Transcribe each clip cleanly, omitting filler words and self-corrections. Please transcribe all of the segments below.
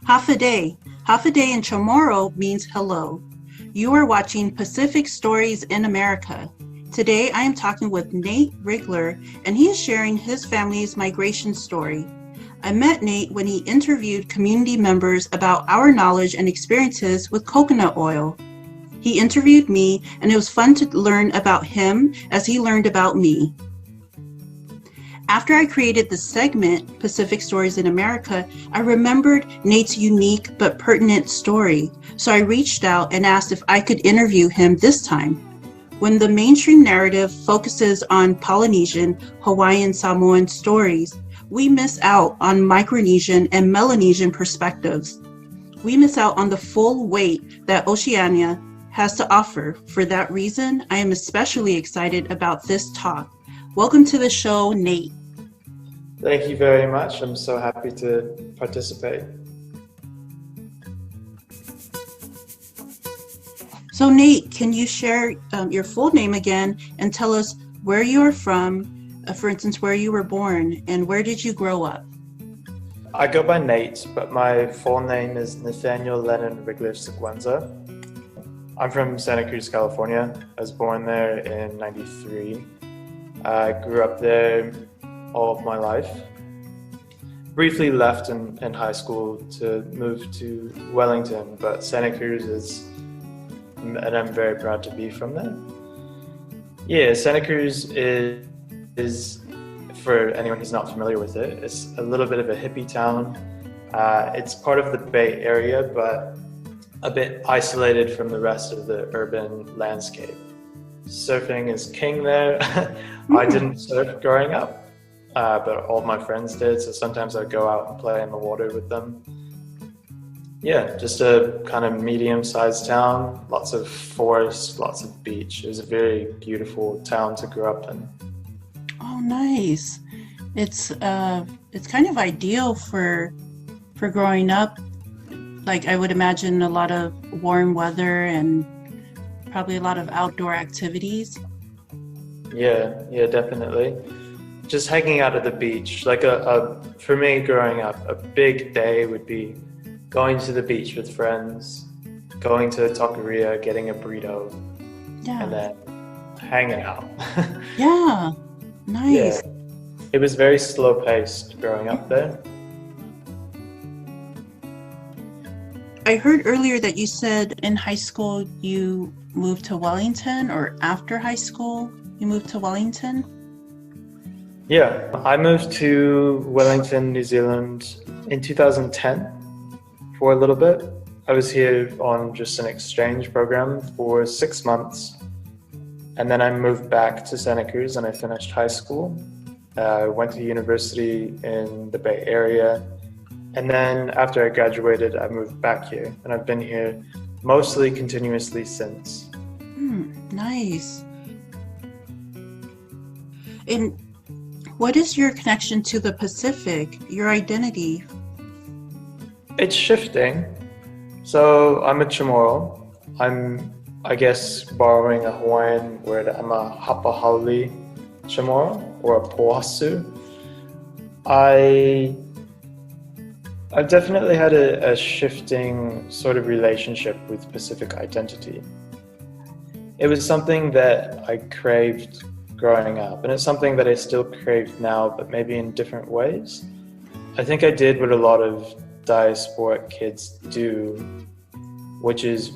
Half a day. Half a day in Chamorro means hello. You are watching Pacific Stories in America. Today I am talking with Nate Rigler, and he is sharing his family's migration story. I met Nate when he interviewed community members about our knowledge and experiences with coconut oil. He interviewed me, and it was fun to learn about him as he learned about me. After I created the segment, Pacific Stories in America, I remembered Nate's unique but pertinent story, so I reached out and asked if I could interview him this time. When the mainstream narrative focuses on Polynesian, Hawaiian, Samoan stories, we miss out on Micronesian and Melanesian perspectives. We miss out on the full weight that Oceania has to offer. For that reason, I am especially excited about this talk. Welcome to the show, Nate. Thank you very much. I'm so happy to participate. So Nate, can you share your full name again and tell us where you are from, for instance, where you were born, and where did you grow up? I go by Nate, but my full name is Nathaniel Lennon Siguenza. I'm from Santa Cruz, California. I was born there in '93. I grew up there all of my life. Briefly left in high school to move to Wellington, but Santa Cruz is, and I'm very proud to be from there. Yeah, Santa Cruz is, for anyone who's not familiar with it, it's a little bit of a hippie town. It's part of the Bay Area, but a bit isolated from the rest of the urban landscape. Surfing is king there. I didn't surf growing up, but all my friends did, so sometimes I'd go out and play in the water with them. Yeah, just a kind of medium-sized town, lots of forest, lots of beach. It was a very beautiful town to grow up in. Oh, nice. It's kind of ideal for growing up. Like, I would imagine a lot of warm weather and probably a lot of outdoor activities. Yeah, definitely. Just hanging out at the beach. Like for me growing up, a big day would be going to the beach with friends, going to a taqueria, getting a burrito, and then hanging out. Yeah, nice. Yeah. It was very slow paced growing up there. I heard earlier that you said in high school you moved to Wellington, or after high school you moved to Wellington? Yeah, I moved to Wellington, New Zealand in 2010 for a little bit. I was here on just an exchange program for 6 months, and then I moved back to Santa Cruz and I finished high school. I went to university in the Bay Area. And then after I graduated, I moved back here, and I've been here mostly continuously since. Nice. And what is your connection to the Pacific, your identity? It's shifting. So I'm a Chamorro. I'm, I guess, borrowing a Hawaiian word. I'm a Hapahauli Chamorro, or a Poasu. I've definitely had a shifting sort of relationship with Pacific identity. It was something that I craved growing up, and it's something that I still crave now, but maybe in different ways. I think I did what a lot of diasporic kids do, which is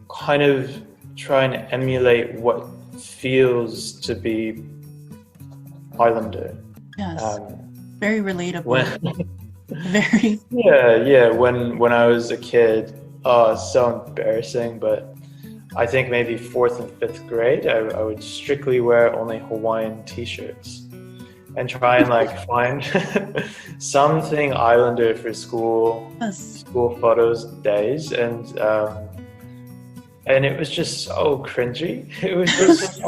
kind of try and emulate what feels to be Islander. Yes, very relatable. Very. Yeah. When I was a kid, it's so embarrassing, but I think maybe 4th and 5th grade, I would strictly wear only Hawaiian t-shirts and try and find something Islander for school photos days, and it was just so cringy. It was just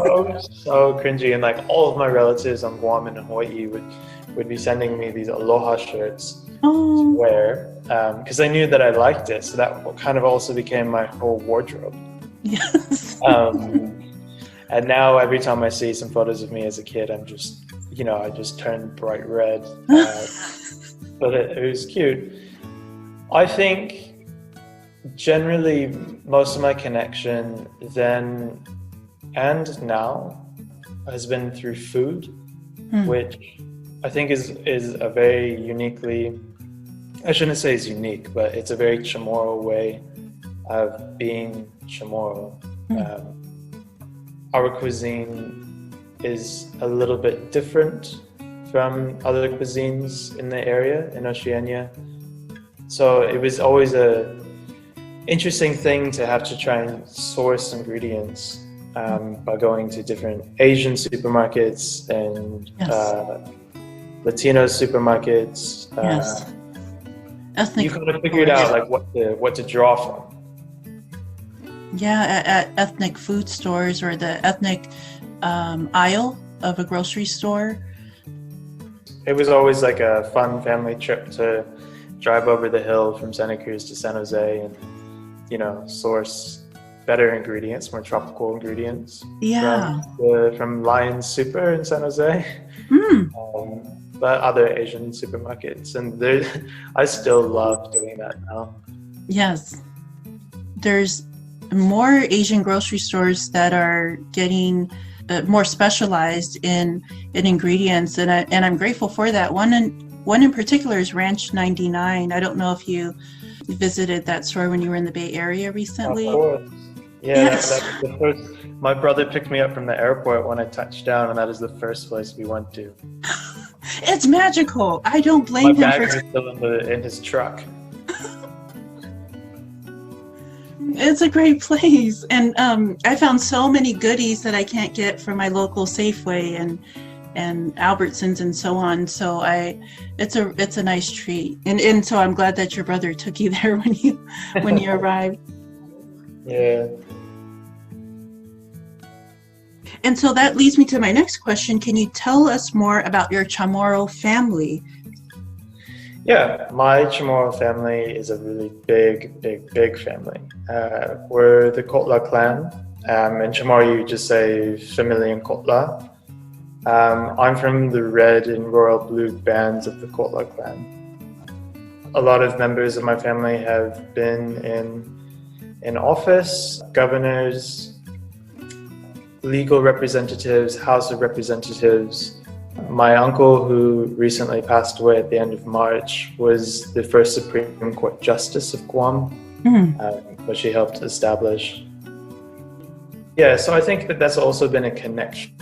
so cringy, and all of my relatives on Guam and Hawaii would be sending me these aloha shirts to wear, because I knew that I liked it, so that kind of also became my whole wardrobe. Yes. And now every time I see some photos of me as a kid, I'm just, I just turn bright red. But it was cute. I think generally most of my connection then and now has been through food, which I think is a very uniquely, I shouldn't say it's unique, but it's a very Chamorro way of being Chamorro. Our cuisine is a little bit different from other cuisines in the area, in Oceania. So it was always a interesting thing to have to try and source ingredients by going to different Asian supermarkets and Latino supermarkets. Ethnic. You kind of figured out like what to draw from. Yeah, at ethnic food stores or the ethnic aisle of a grocery store. It was always like a fun family trip to drive over the hill from Santa Cruz to San Jose and, you know, source better ingredients, more tropical ingredients. Yeah. From Lion's Super in San Jose, but other Asian supermarkets. And I still love doing that now. Yes. There's more Asian grocery stores that are getting more specialized in ingredients, and I'm grateful for that. One in particular is Ranch 99. I don't know if you visited that store when you were in the Bay Area recently. Of course. Yeah, yes. that's the first. My brother picked me up from the airport when I touched down, and that is the first place we went to. It's magical. I don't blame him. My bag is still in his truck. It's a great place, and I found so many goodies that I can't get from my local Safeway and Albertsons and so on. So it's a nice treat, and so I'm glad that your brother took you there when you arrived. Yeah. And so that leads me to my next question. Can you tell us more about your Chamorro family? Yeah, my Chamorro family is a really big family. We're the Kotla clan. In Chamorro, you just say Familian Kotla. I'm from the red and royal blue bands of the Kotla clan. A lot of members of my family have been in office, governors, legal representatives, House of Representatives. My uncle, who recently passed away at the end of March, was the first Supreme Court Justice of Guam, which he helped establish. Yeah, so I think that's also been a connection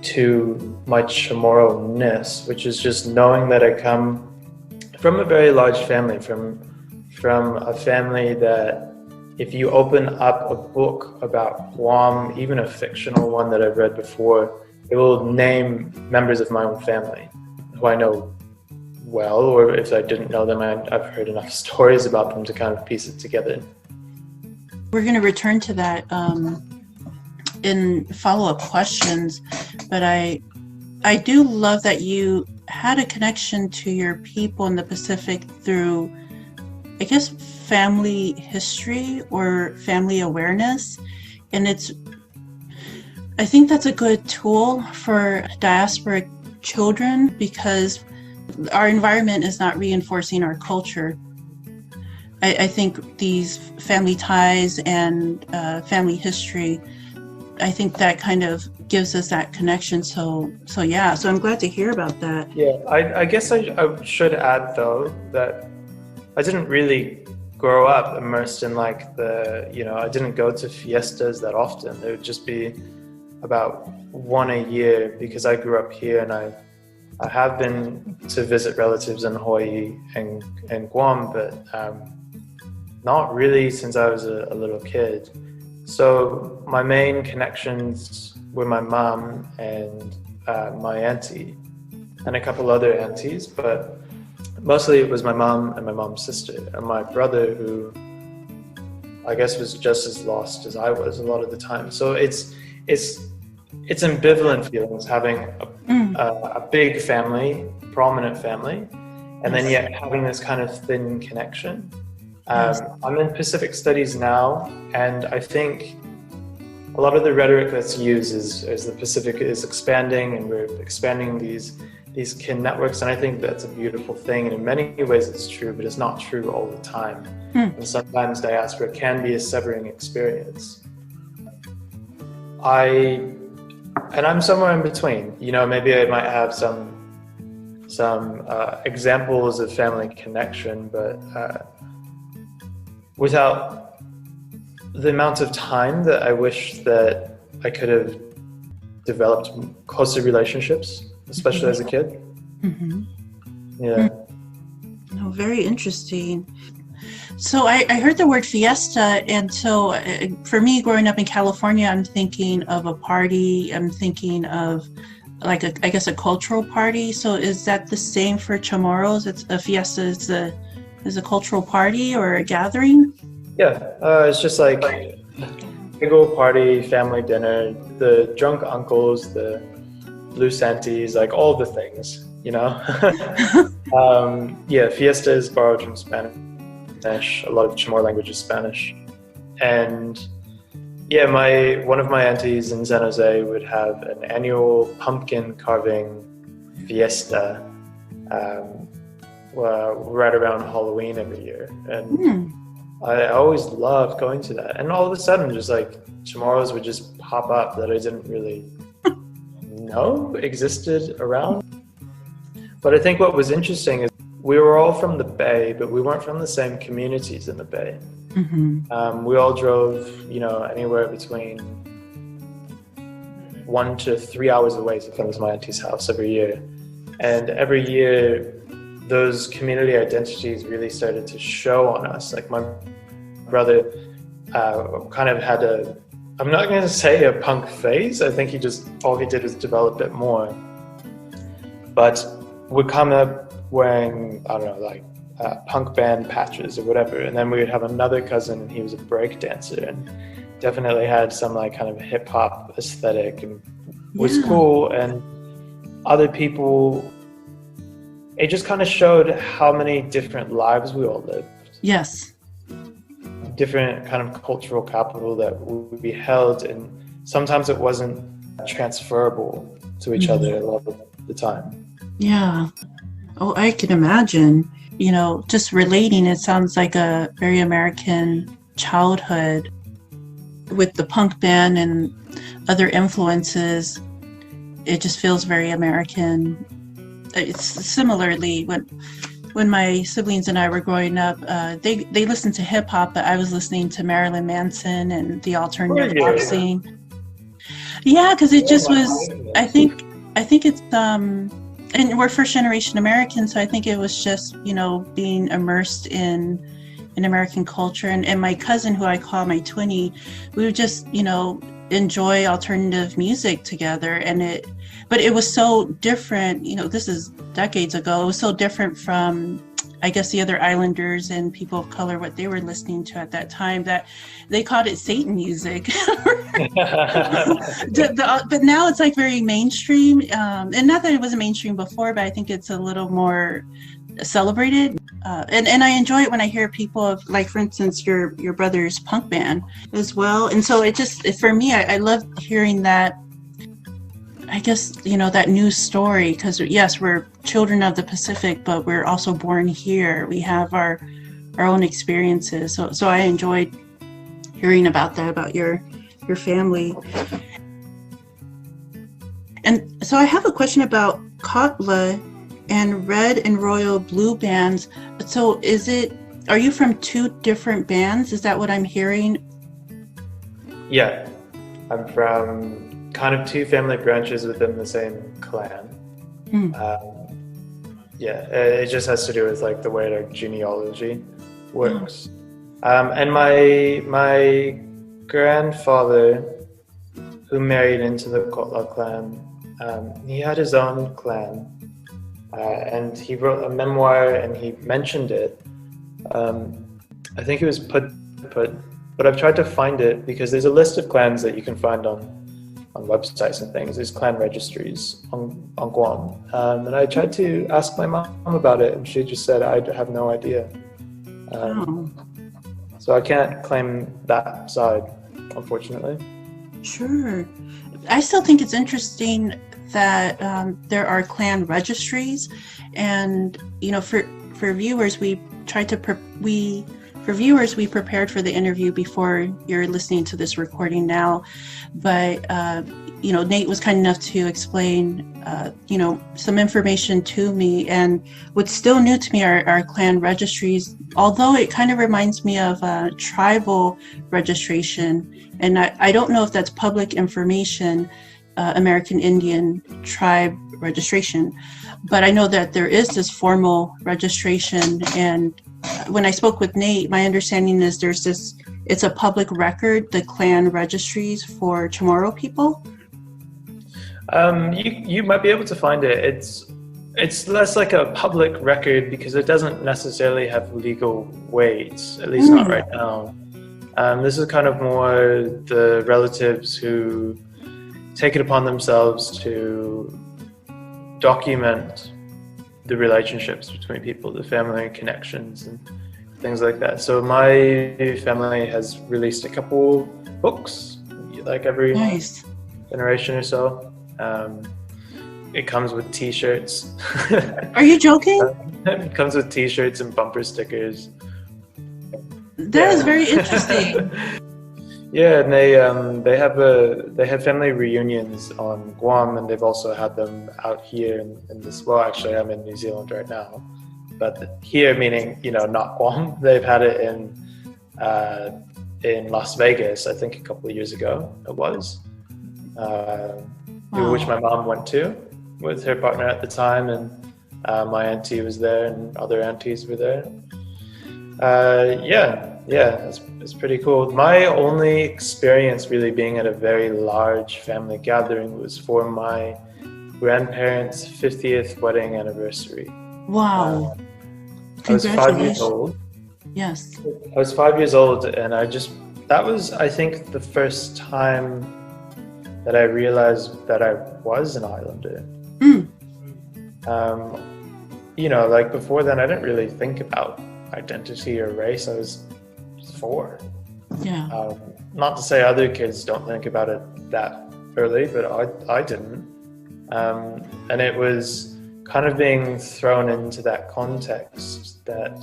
to my Chamorro-ness, which is just knowing that I come from a very large family, from a family that if you open up a book about Guam, even a fictional one that I've read before, it will name members of my own family who I know well, or if I didn't know them, I've heard enough stories about them to kind of piece it together. We're going to return to that in follow-up questions, but I do love that you had a connection to your people in the Pacific through, I guess, family history or family awareness. And I think that's a good tool for diasporic children because our environment is not reinforcing our culture. I think these family ties and family history, I think that kind of gives us that connection. So I'm glad to hear about that. Yeah, I guess I should add though that I didn't really grow up immersed in like I didn't go to fiestas that often. There would just be about one a year because I grew up here, and I have been to visit relatives in Hawaii and Guam, but not really since I was a little kid. So my main connections were my mom and my auntie and a couple other aunties, but mostly it was my mom and my mom's sister and my brother, who I guess was just as lost as I was a lot of the time. So it's ambivalent feelings having a big family, prominent family, and then yet having this kind of thin connection. I'm in Pacific Studies now, and I think a lot of the rhetoric that's used is the Pacific is expanding, and we're expanding these these kin networks, and I think that's a beautiful thing, and in many ways it's true, but it's not true all the time. And sometimes diaspora can be a severing experience. I'm somewhere in between. You know, maybe I might have some examples of family connection, but without the amount of time that I wish that I could have developed closer relationships, especially as a kid. Yeah. Oh, very interesting. So I heard the word fiesta, and so for me, growing up in California, I'm thinking of a party. I'm thinking of like I guess a cultural party. So is that the same for Chamorros? It's a fiesta is a cultural party or a gathering? Yeah, it's just like big old party, family dinner, the drunk uncles, the blue santies, like all the things, you know. Yeah, fiesta is borrowed from Spanish. A lot of Chamorro language is Spanish, and yeah, one of my aunties in San Jose would have an annual pumpkin carving fiesta, right around Halloween every year, and I always loved going to that. And all of a sudden, just like Chamorros would just pop up that I didn't really know existed around. But I think what was interesting is we were all from the Bay, but we weren't from the same communities in the Bay. We all drove, you know, anywhere between 1 to 3 hours away to come to my auntie's house every year. And every year, those community identities really started to show on us. Like my brother kind of had I'm not going to say a punk phase. I think all he did was develop it more. But would come up wearing, I don't know, like punk band patches or whatever. And then we would have another cousin, and he was a break dancer and definitely had some like kind of hip hop aesthetic and was cool. And other people, it just kind of showed how many different lives we all lived. Yes. Different kind of cultural capital that we held, and sometimes it wasn't transferable to each other a lot of the time. Yeah. Oh, I can imagine. You know, just relating, it sounds like a very American childhood with the punk band and other influences. It just feels very American. It's similarly when my siblings and I were growing up, they listened to hip hop, but I was listening to Marilyn Manson and the alternative rock scene. Yeah, because it just was. I think it's and we're first generation Americans, so I think it was just, you know, being immersed in American culture. And my cousin, who I call my twinnie, we would just, you know, enjoy alternative music together. But it was so different, you know, this is decades ago. It was so different from, I guess, the other islanders and people of color, what they were listening to at that time, that they called it Satan music. But now it's like very mainstream. And not that it wasn't mainstream before, but I think it's a little more celebrated. And I enjoy it when I hear people of, like, for instance, your brother's punk band as well. And so for me, I love hearing that. I guess, you know, that new story, because yes, we're children of the Pacific, but we're also born here. We have our own experiences. So I enjoyed hearing about that, about your family. And so I have a question about Kotla and Red and Royal Blue bands. So are you from two different bands? Is that what I'm hearing? Yeah, I'm from kind of two family branches within the same clan. It just has to do with like the way our genealogy works. And my grandfather, who married into the Kotla clan, he had his own clan, and he wrote a memoir and he mentioned it. I think it was put, but I've tried to find it because there's a list of clans that you can find on websites and things. There's clan registries on Guam. And I tried to ask my mom about it, and she just said, I have no idea. So I can't claim that side, unfortunately. Sure. I still think it's interesting that there are clan registries, and for viewers, we prepared for the interview before you're listening to this recording now, but Nate was kind enough to explain some information to me, and what's still new to me are clan registries, although it kind of reminds me of tribal registration, and I don't know if that's public information, American Indian tribe registration, but I know that there is this formal registration, and when I spoke with Nate, my understanding is it's a public record, the clan registries for Chamorro people. You might be able to find it. It's less like a public record because it doesn't necessarily have legal weight, at least not right now. This is kind of more the relatives who take it upon themselves to document the relationships between people, the family connections and things like that. So my family has released a couple books, like every generation or so. It comes with t-shirts. Are you joking? It comes with t-shirts and bumper stickers. That is very interesting. Yeah, and they have family reunions on Guam, and they've also had them out here in this. Well, actually, I'm in New Zealand right now, but here meaning not Guam. They've had it in Las Vegas, I think a couple of years ago. It was, which my mom went to with her partner at the time, and my auntie was there, and other aunties were there. It's pretty cool. My only experience really being at a very large family gathering was for my grandparents' 50th wedding anniversary. Wow. I was 5 years old. Yes. I was 5 years old, and that was, I think, the first time that I realized that I was an Islander. Like before then, I didn't really think about identity or race. I was 4. Yeah. Not to say other kids don't think about it that early, but I didn't. And it was kind of being thrown into that context that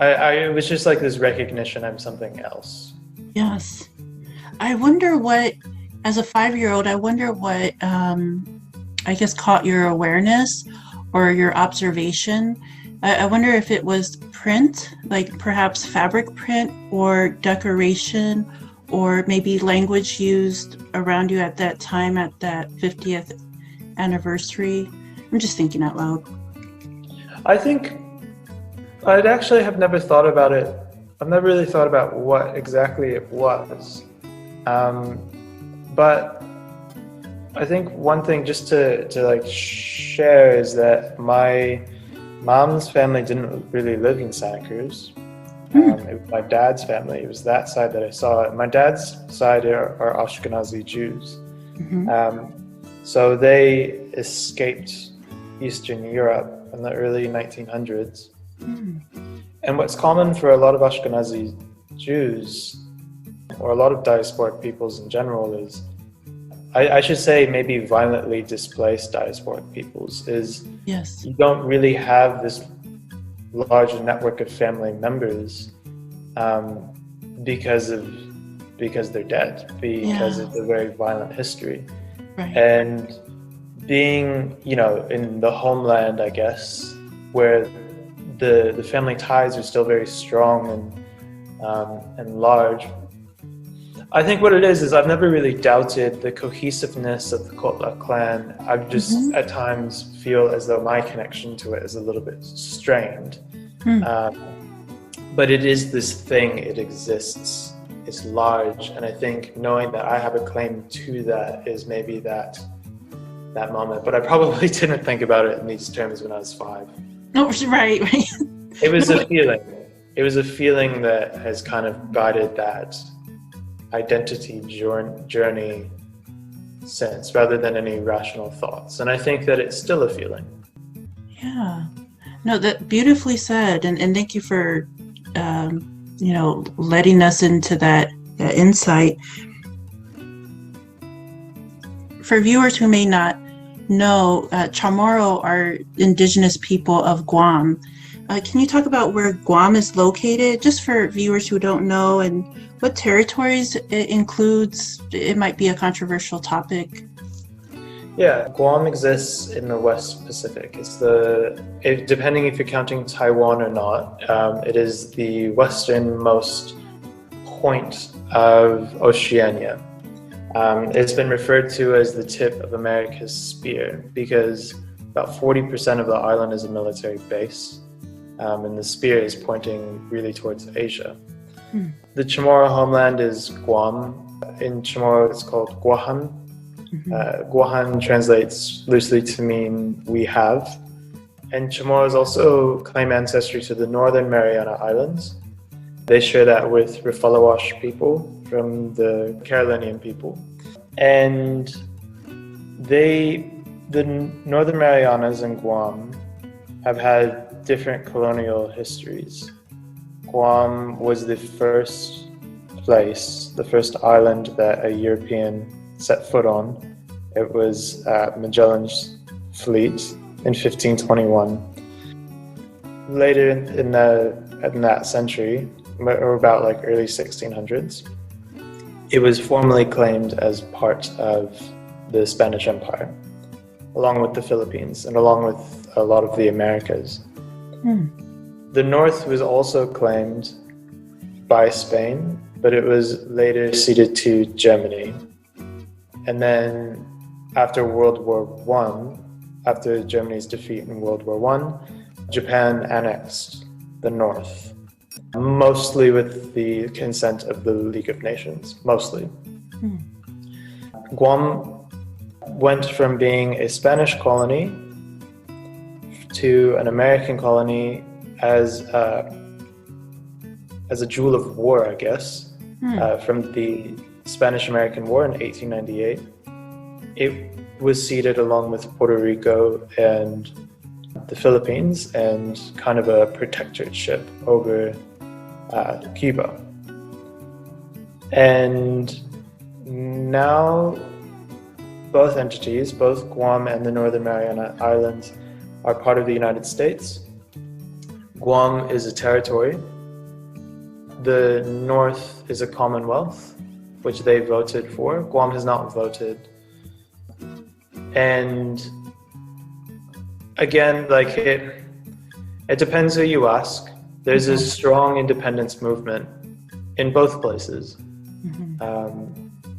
it was just like this recognition I'm something else. Yes. I wonder what, as a 5-year-old, I wonder what, I guess, caught your awareness or your observation. I wonder if it was print, like perhaps fabric print or decoration, or maybe language used around you at that time, at that 50th anniversary. I'm just thinking out loud. I think I'd actually have never thought about it. I've never really thought about what exactly it was. But I think one thing just to like share is that my mom's family didn't really live in Santa Cruz. It was my dad's family. It was that side that I saw. My dad's side are Ashkenazi Jews. So they escaped Eastern Europe in the early 1900s. And what's common for a lot of Ashkenazi Jews, or a lot of diasporic peoples in general, is, I should say maybe violently displaced diasporic peoples, is you don't really have this large network of family members because they're dead, because it's a very violent history. Right. And being, in the homeland, I guess, where the family ties are still very strong and large, I think what it is I've never really doubted the cohesiveness of the Kotla clan. I just at times feel as though my connection to it is a little bit strained. But it is this thing, it exists, it's large, and I think knowing that I have a claim to that is maybe that moment. But I probably didn't think about it in these terms when I was 5. Oh, right. It was a feeling. It was a feeling that has kind of guided that identity journey since, rather than any rational thoughts. And I think that it's still a feeling. Yeah. No, that beautifully said. And thank you for, letting us into that insight. for viewers who may not know, Chamorro are indigenous people of Guam. Can you talk about where Guam is located, just for viewers who don't know, and what territories it includes? It might be a controversial topic. Yeah, Guam exists in the West Pacific. Depending if you're counting Taiwan or not, it is the westernmost point of Oceania. It's been referred to as the tip of America's spear because about 40% of the island is a military base, and the spear is pointing really towards Asia. The Chamorro homeland is Guam. In Chamorro, it's called Guahan. Guahan translates loosely to mean we have. And Chamorros also claim ancestry to the Northern Mariana Islands. They share that with Rifalawash people from the Carolinian people. And the Northern Marianas and Guam have had different colonial histories. Guam was the first place, the first island that a European set foot on. It was Magellan's fleet in 1521. Later in that century, or about like early 1600s, it was formally claimed as part of the Spanish Empire, along with the Philippines and along with a lot of the Americas. The north was also claimed by Spain, but it was later ceded to Germany. And then after World War I, after Germany's defeat in World War I, Japan annexed the north, mostly with the consent of the League of Nations, mostly. Guam went from being a Spanish colony to an American colony as a jewel of war, I guess, from the Spanish-American War in 1898. It was ceded along with Puerto Rico and the Philippines and kind of a protectorship over Cuba. And now both entities, both Guam and the Northern Mariana Islands, are part of the United States. Guam is a territory. The North is a Commonwealth, which they voted for. Guam has not voted. And again, like it depends who you ask. There's a strong independence movement in both places,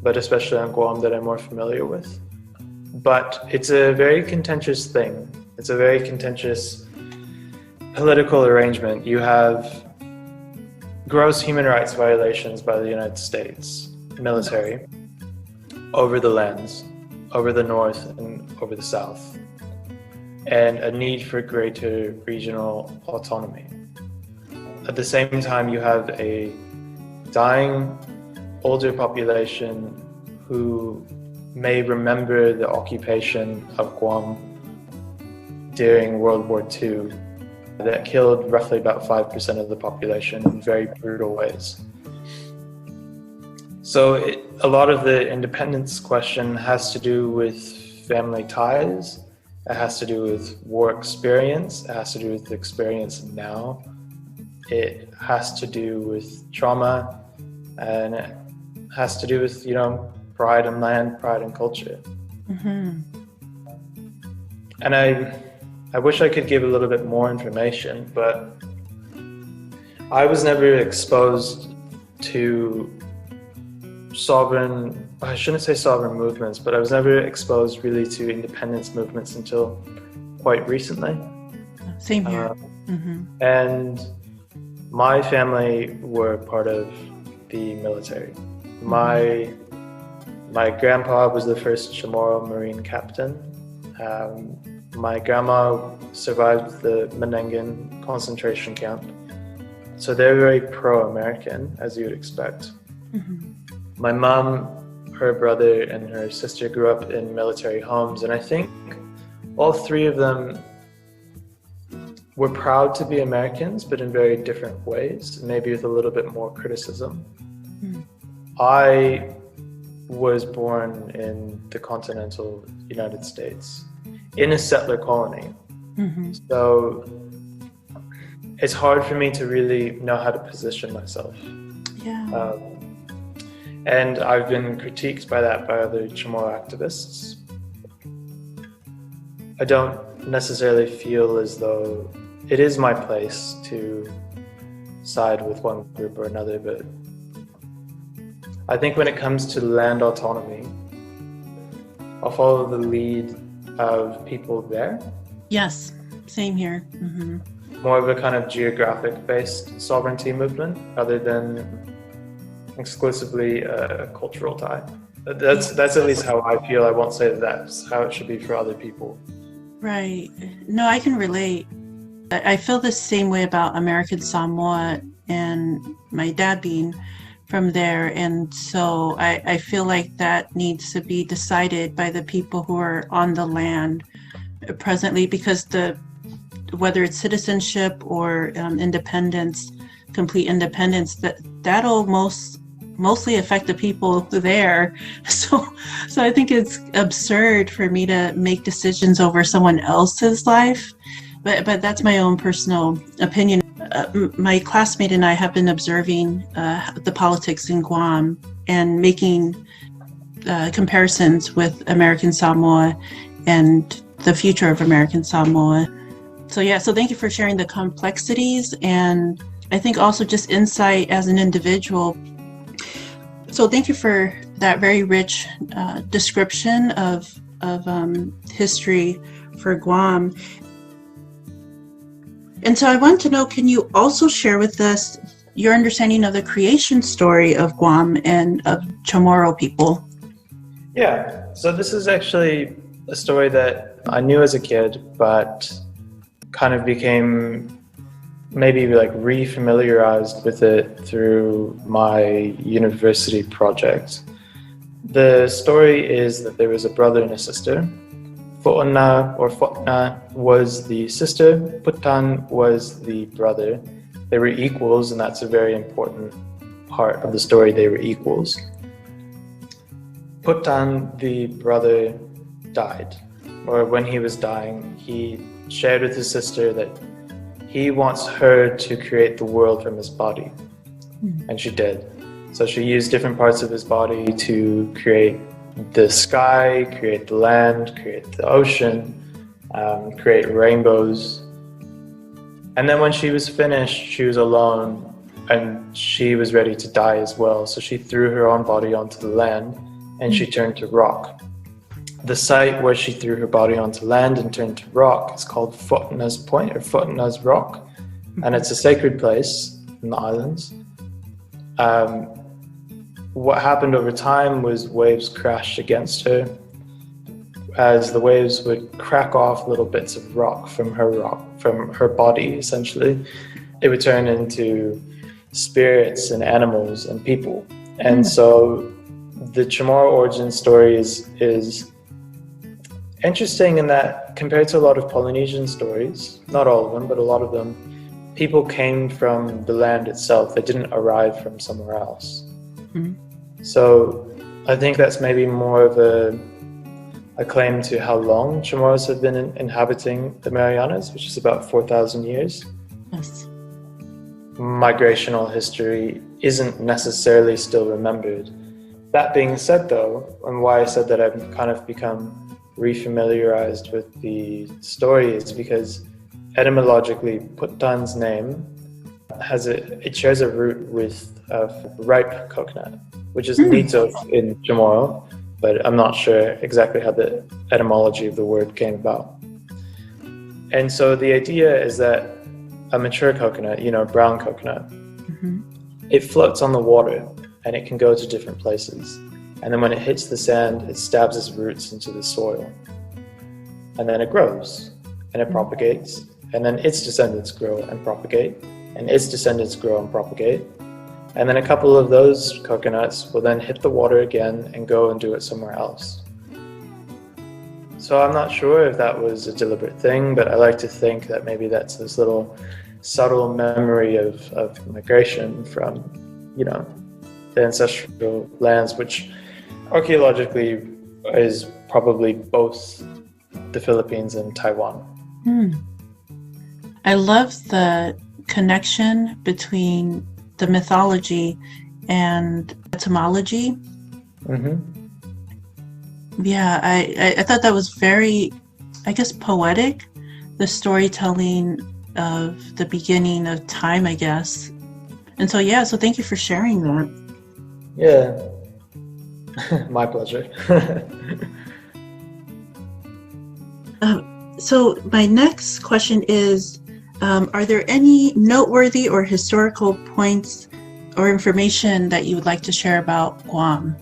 but especially on Guam that I'm more familiar with. But it's a very contentious thing. It's a very contentious political arrangement. You have gross human rights violations by the United States military over the lands, over the north and over the south, and a need for greater regional autonomy. At the same time, you have a dying older population who may remember the occupation of Guam during World War II that killed roughly about 5% of the population in very brutal ways. So a lot of the independence question has to do with family ties, it has to do with war experience, it has to do with the experience now, it has to do with trauma, and it has to do with, pride in land, pride in culture. And I wish I could give a little bit more information, but I was never exposed to I shouldn't say sovereign movements, but I was never exposed really to independence movements until quite recently. Same here. And my family were part of the military. My grandpa was the first Chamorro Marine captain. My grandma survived the Menengan concentration camp. So they're very pro-American, as you would expect. My mom, her brother, and her sister grew up in military homes, and I think all three of them were proud to be Americans, but in very different ways, maybe with a little bit more criticism. I was born in the continental United States in a settler colony. So it's hard for me to really know how to position myself. Yeah. And I've been critiqued by that by other Chamorro activists. I don't necessarily feel as though it is my place to side with one group or another, but I think when it comes to land autonomy, I'll follow the lead of people there. Yes, same here. More of a kind of geographic-based sovereignty movement rather than exclusively a cultural tie. That's at least how I feel. I won't say that that's how it should be for other people. Right. No, I can relate. I feel the same way about American Samoa and my dad being from there. And so I feel like that needs to be decided by the people who are on the land presently, because whether it's citizenship or independence, complete independence, that'll mostly affect the people there. So I think it's absurd for me to make decisions over someone else's life. But that's my own personal opinion. My classmate and I have been observing the politics in Guam and making comparisons with American Samoa and the future of American Samoa. So thank you for sharing the complexities, and I think also just insight as an individual. So thank you for that very rich description of history for Guam. And so I want to know, can you also share with us your understanding of the creation story of Guam and of Chamorro people? Yeah, so this is actually a story that I knew as a kid, but kind of became maybe like re-familiarized with it through my university project. The story is that there was a brother and a sister. Fo'ona or Fotna was the sister, Putan was the brother. They were equals, and that's a very important part of the story. They were equals. Putan, the brother, died, or when he was dying, he shared with his sister that he wants her to create the world from his body, and she did. So she used different parts of his body to create the sky, create the land, create the ocean, create rainbows. And then when she was finished, she was alone and she was ready to die as well. So she threw her own body onto the land and she turned to rock. The site where she threw her body onto land and turned to rock is called Fotna's Point or Fotna's Rock. And it's a sacred place in the islands. What happened over time was waves crashed against her. As the waves would crack off little bits of rock, from her body, essentially, it would turn into spirits and animals and people. And so the Chamorro origin story is interesting in that, compared to a lot of Polynesian stories, not all of them, but a lot of them, people came from the land itself. They didn't arrive from somewhere else. So I think that's maybe more of a claim to how long Chamorros have been inhabiting the Marianas, which is about 4,000 years. Yes. Migrational history isn't necessarily still remembered. That being said, though, and why I said that I've kind of become refamiliarized with the story is because etymologically, Putan's name it shares a root with ripe coconut, which is nito in Chamorro, but I'm not sure exactly how the etymology of the word came about. And so the idea is that a mature coconut, a brown coconut, it floats on the water and it can go to different places. And then when it hits the sand, it stabs its roots into the soil. And then it grows and it propagates, and then its descendants grow and propagate, and its descendants grow and propagate. And then a couple of those coconuts will then hit the water again and go and do it somewhere else. So I'm not sure if that was a deliberate thing, but I like to think that maybe that's this little subtle memory of migration from, the ancestral lands, which archaeologically is probably both the Philippines and Taiwan. I love the connection between the mythology and etymology. Yeah, I thought that was very, I guess, poetic, the storytelling of the beginning of time, I guess. And so, yeah, so thank you for sharing that. Yeah, my pleasure. So my next question is, are there any noteworthy or historical points or information that you would like to share about Guam?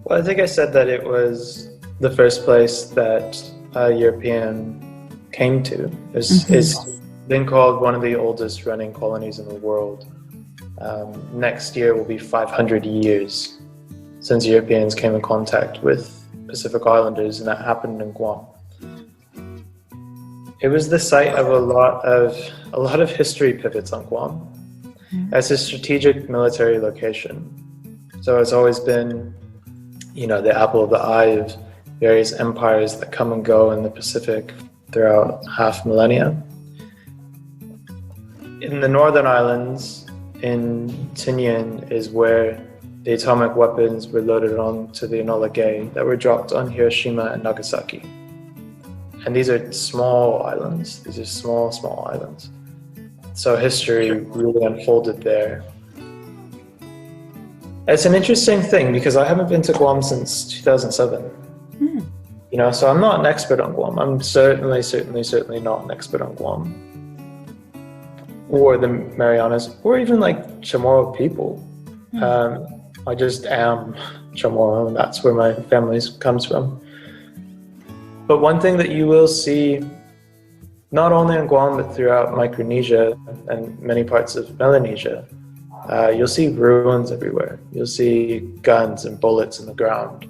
Well, I think I said that it was the first place that a European came to. It's been called one of the oldest running colonies in the world. Next year will be 500 years since Europeans came in contact with Pacific Islanders, and that happened in Guam. It was the site of a lot of history pivots on Guam. It's a strategic military location, so it's always been, the apple of the eye of various empires that come and go in the Pacific throughout half millennia. In the Northern Islands, in Tinian, is where the atomic weapons were loaded onto the Enola Gay that were dropped on Hiroshima and Nagasaki. And these are small islands. These are small, small islands. So history really unfolded there. It's an interesting thing because I haven't been to Guam since 2007. So I'm not an expert on Guam. I'm certainly not an expert on Guam or the Marianas or even like Chamorro people. I just am Chamorro, and that's where my family comes from. But one thing that you will see, not only in Guam, but throughout Micronesia and many parts of Melanesia, you'll see ruins everywhere. You'll see guns and bullets in the ground.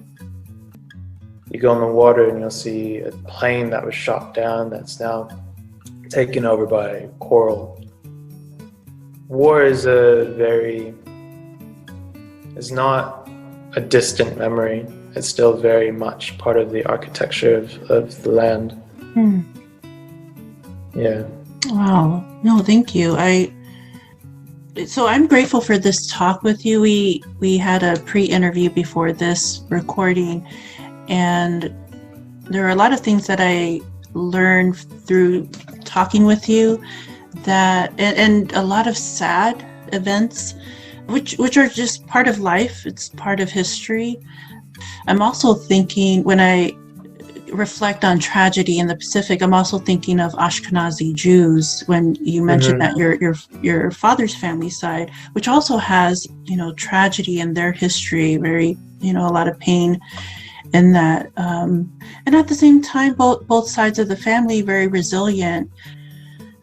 You go in the water and you'll see a plane that was shot down that's now taken over by coral. War is not a distant memory. It's still very much part of the architecture of the land. Yeah. Wow. No, thank you. So I'm grateful for this talk with you. We had a pre-interview before this recording, and there are a lot of things that I learned through talking with you, and a lot of sad events, which are just part of life. It's part of history. I'm also thinking, when I reflect on tragedy in the Pacific, I'm also thinking of Ashkenazi Jews when you mentioned that your father's family side, which also has, tragedy in their history, very, a lot of pain in that. And at the same time, both sides of the family very resilient.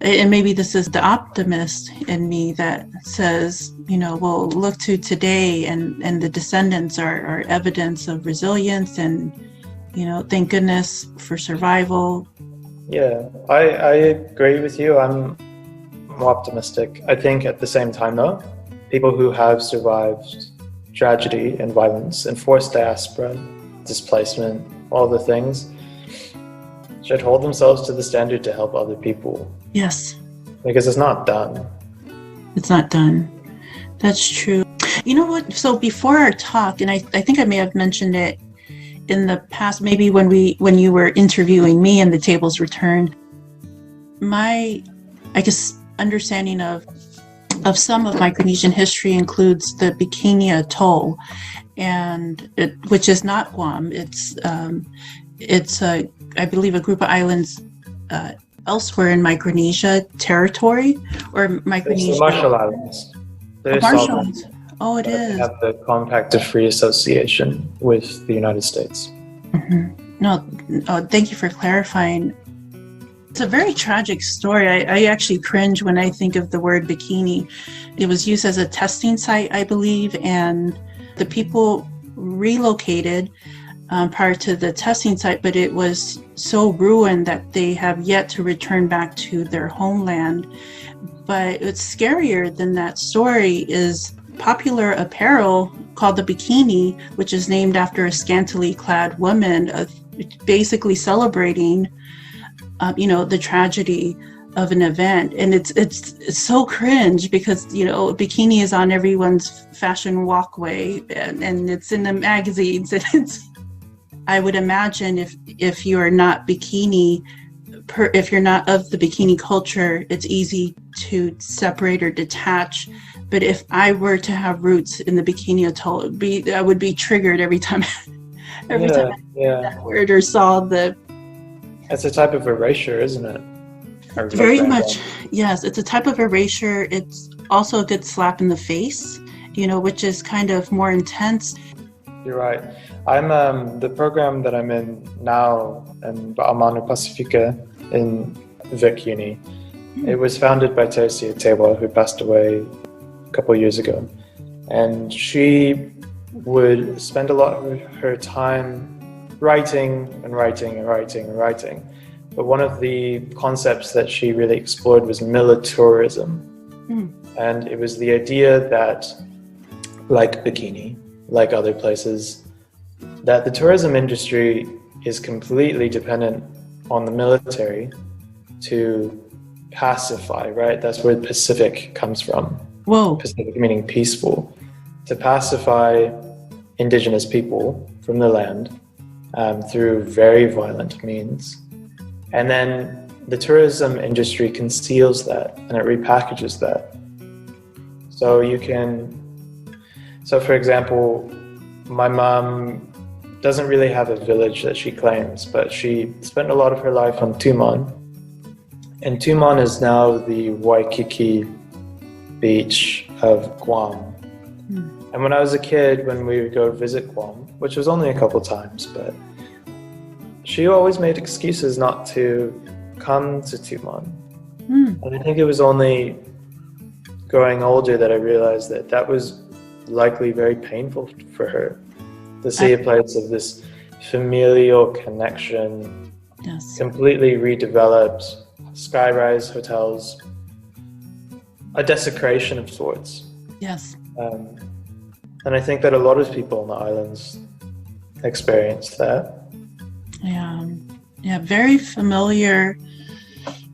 And maybe this is the optimist in me that says, we'll look to today, and the descendants are evidence of resilience, and, thank goodness for survival. Yeah, I agree with you. I'm more optimistic. I think at the same time, though, people who have survived tragedy and violence and forced diaspora, displacement, all the things, should hold themselves to the standard to help other people. Yes. Because it's not done. It's not done. That's true. You know what? So before our talk, and I think I may have mentioned it in the past, maybe when you were interviewing me and the tables were turned, my, understanding of some of Micronesian history includes the Bikini Atoll, which is not Guam. It's I believe a group of islands elsewhere in Micronesia territory, or Micronesia. It's the Marshall Islands. Marshall Islands. Oh, it is. They have the Compact of Free Association with the United States. No, thank you for clarifying. It's a very tragic story. I actually cringe when I think of the word bikini. It was used as a testing site, I believe, and the people relocated prior to the testing site, but it was so ruined that they have yet to return back to their homeland. But what's scarier than that story is popular apparel called the bikini, which is named after a scantily clad woman, basically celebrating, the tragedy of an event. And it's so cringe because, a bikini is on everyone's fashion walkway and it's in the magazines. And I would imagine if you are not if you're not of the bikini culture, it's easy to separate or detach. But if I were to have roots in the bikini atoll, I would be triggered every time I heard that word or saw the... It's a type of erasure, isn't it? Very much, yes. It's a type of erasure. It's also a good slap in the face, which is kind of more intense. You're right. I'm the program that I'm in now in Amano Pacifica in Vic Uni. It was founded by Tercia Tewa, who passed away a couple of years ago. And she would spend a lot of her time writing and writing and writing and writing. But one of the concepts that she really explored was militarism. And it was the idea that, like Bikini, like other places, that the tourism industry is completely dependent on the military to pacify, right? That's where Pacific comes from. Whoa. Pacific meaning peaceful. To pacify indigenous people from the land through very violent means. And then the tourism industry conceals that and it repackages that. So for example, my mom doesn't really have a village that she claims, but she spent a lot of her life on Tumon. And Tumon is now the Waikiki beach of Guam. And when I was a kid, when we would go visit Guam, which was only a couple times, but she always made excuses not to come to Tumon. And I think it was only growing older that I realized that was likely very painful for her to see a place of this familial connection, completely redeveloped, skyrise hotels, a desecration of sorts. Yes. And I think that a lot of people on the islands experience that. Yeah, very familiar.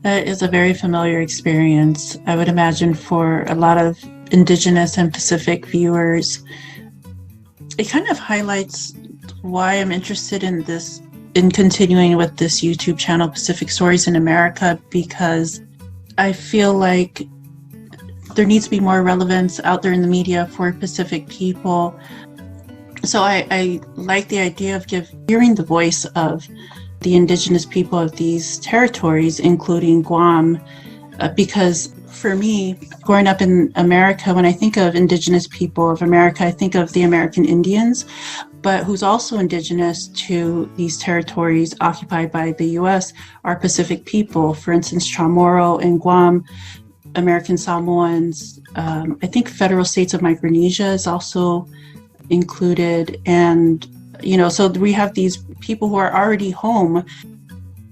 That is a very familiar experience, I would imagine, for a lot of Indigenous and Pacific viewers. It kind of highlights why I'm interested in continuing with this YouTube channel, Pacific Stories in America, because I feel like there needs to be more relevance out there in the media for Pacific people. So I like the idea of hearing the voice of the Indigenous people of these territories, including Guam, because for me, growing up in America, when I think of Indigenous people of America, I think of the American Indians, but who's also indigenous to these territories occupied by the U.S. are Pacific people. For instance, Chamorro in Guam, American Samoans, I think federal states of Micronesia is also included. And, so we have these people who are already home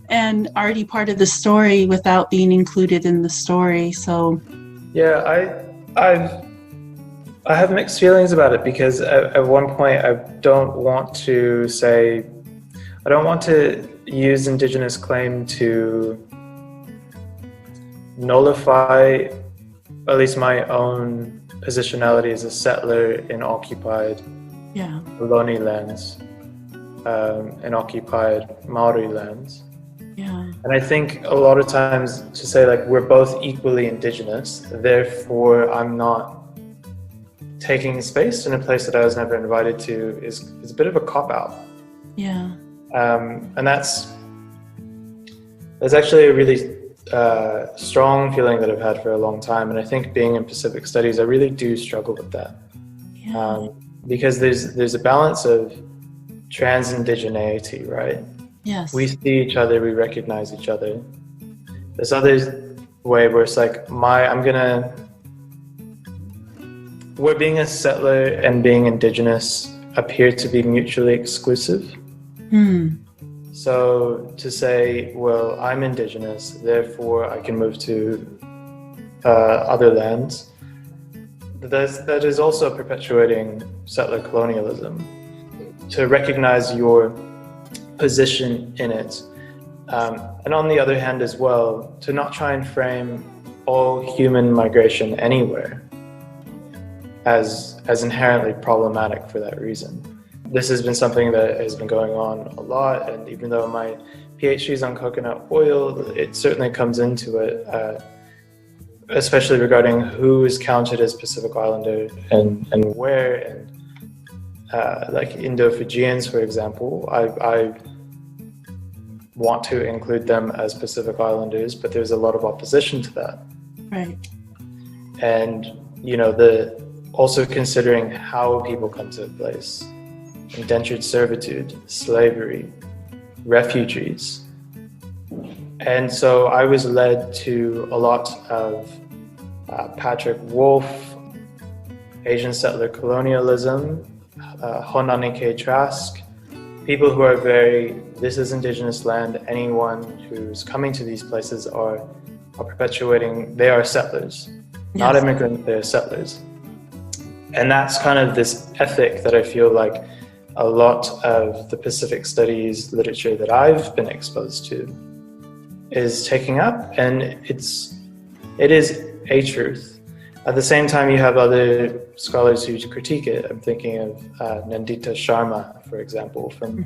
and already part of the story without being included in the story. So yeah, I have mixed feelings about it, because at one point I don't want to use Indigenous claim to nullify at least my own positionality as a settler in occupied Ohlone lands, in occupied Maori lands. And I think a lot of times to say like we're both equally Indigenous, therefore I'm not taking space in a place that I was never invited to is a bit of a cop-out. And that's actually a really strong feeling that I've had for a long time. And I think being in Pacific Studies, I really do struggle with that. Because there's a balance of trans-indigeneity, right? Yes. We see each other, we recognize each other. This other way where it's like where being a settler and being Indigenous appear to be mutually exclusive. So to say, well, I'm Indigenous, therefore I can move to other lands, that is also perpetuating settler colonialism, to recognize your position in it. And on the other hand as well, to not try and frame all human migration anywhere as inherently problematic for that reason. This has been something that has been going on a lot, and even though my PhD is on coconut oil, it certainly comes into it, especially regarding who is counted as Pacific Islander and where, and like Indo-Fijians, for example. I want to include them as Pacific Islanders, but there's a lot of opposition to that. Right. And, you know, also considering how people come to a place: indentured servitude, slavery, refugees. And so I was led to a lot of Patrick Wolfe, Asian settler colonialism, Honanike Trask, people who are very, this is indigenous land, anyone who's coming to these places are perpetuating, they are settlers, yes. Not immigrants, they're settlers. And that's kind of this ethic that I feel like a lot of the Pacific studies literature that I've been exposed to is taking up, and it is a truth. At the same time, you have other scholars who critique it. I'm thinking of Nandita Sharma, for example, from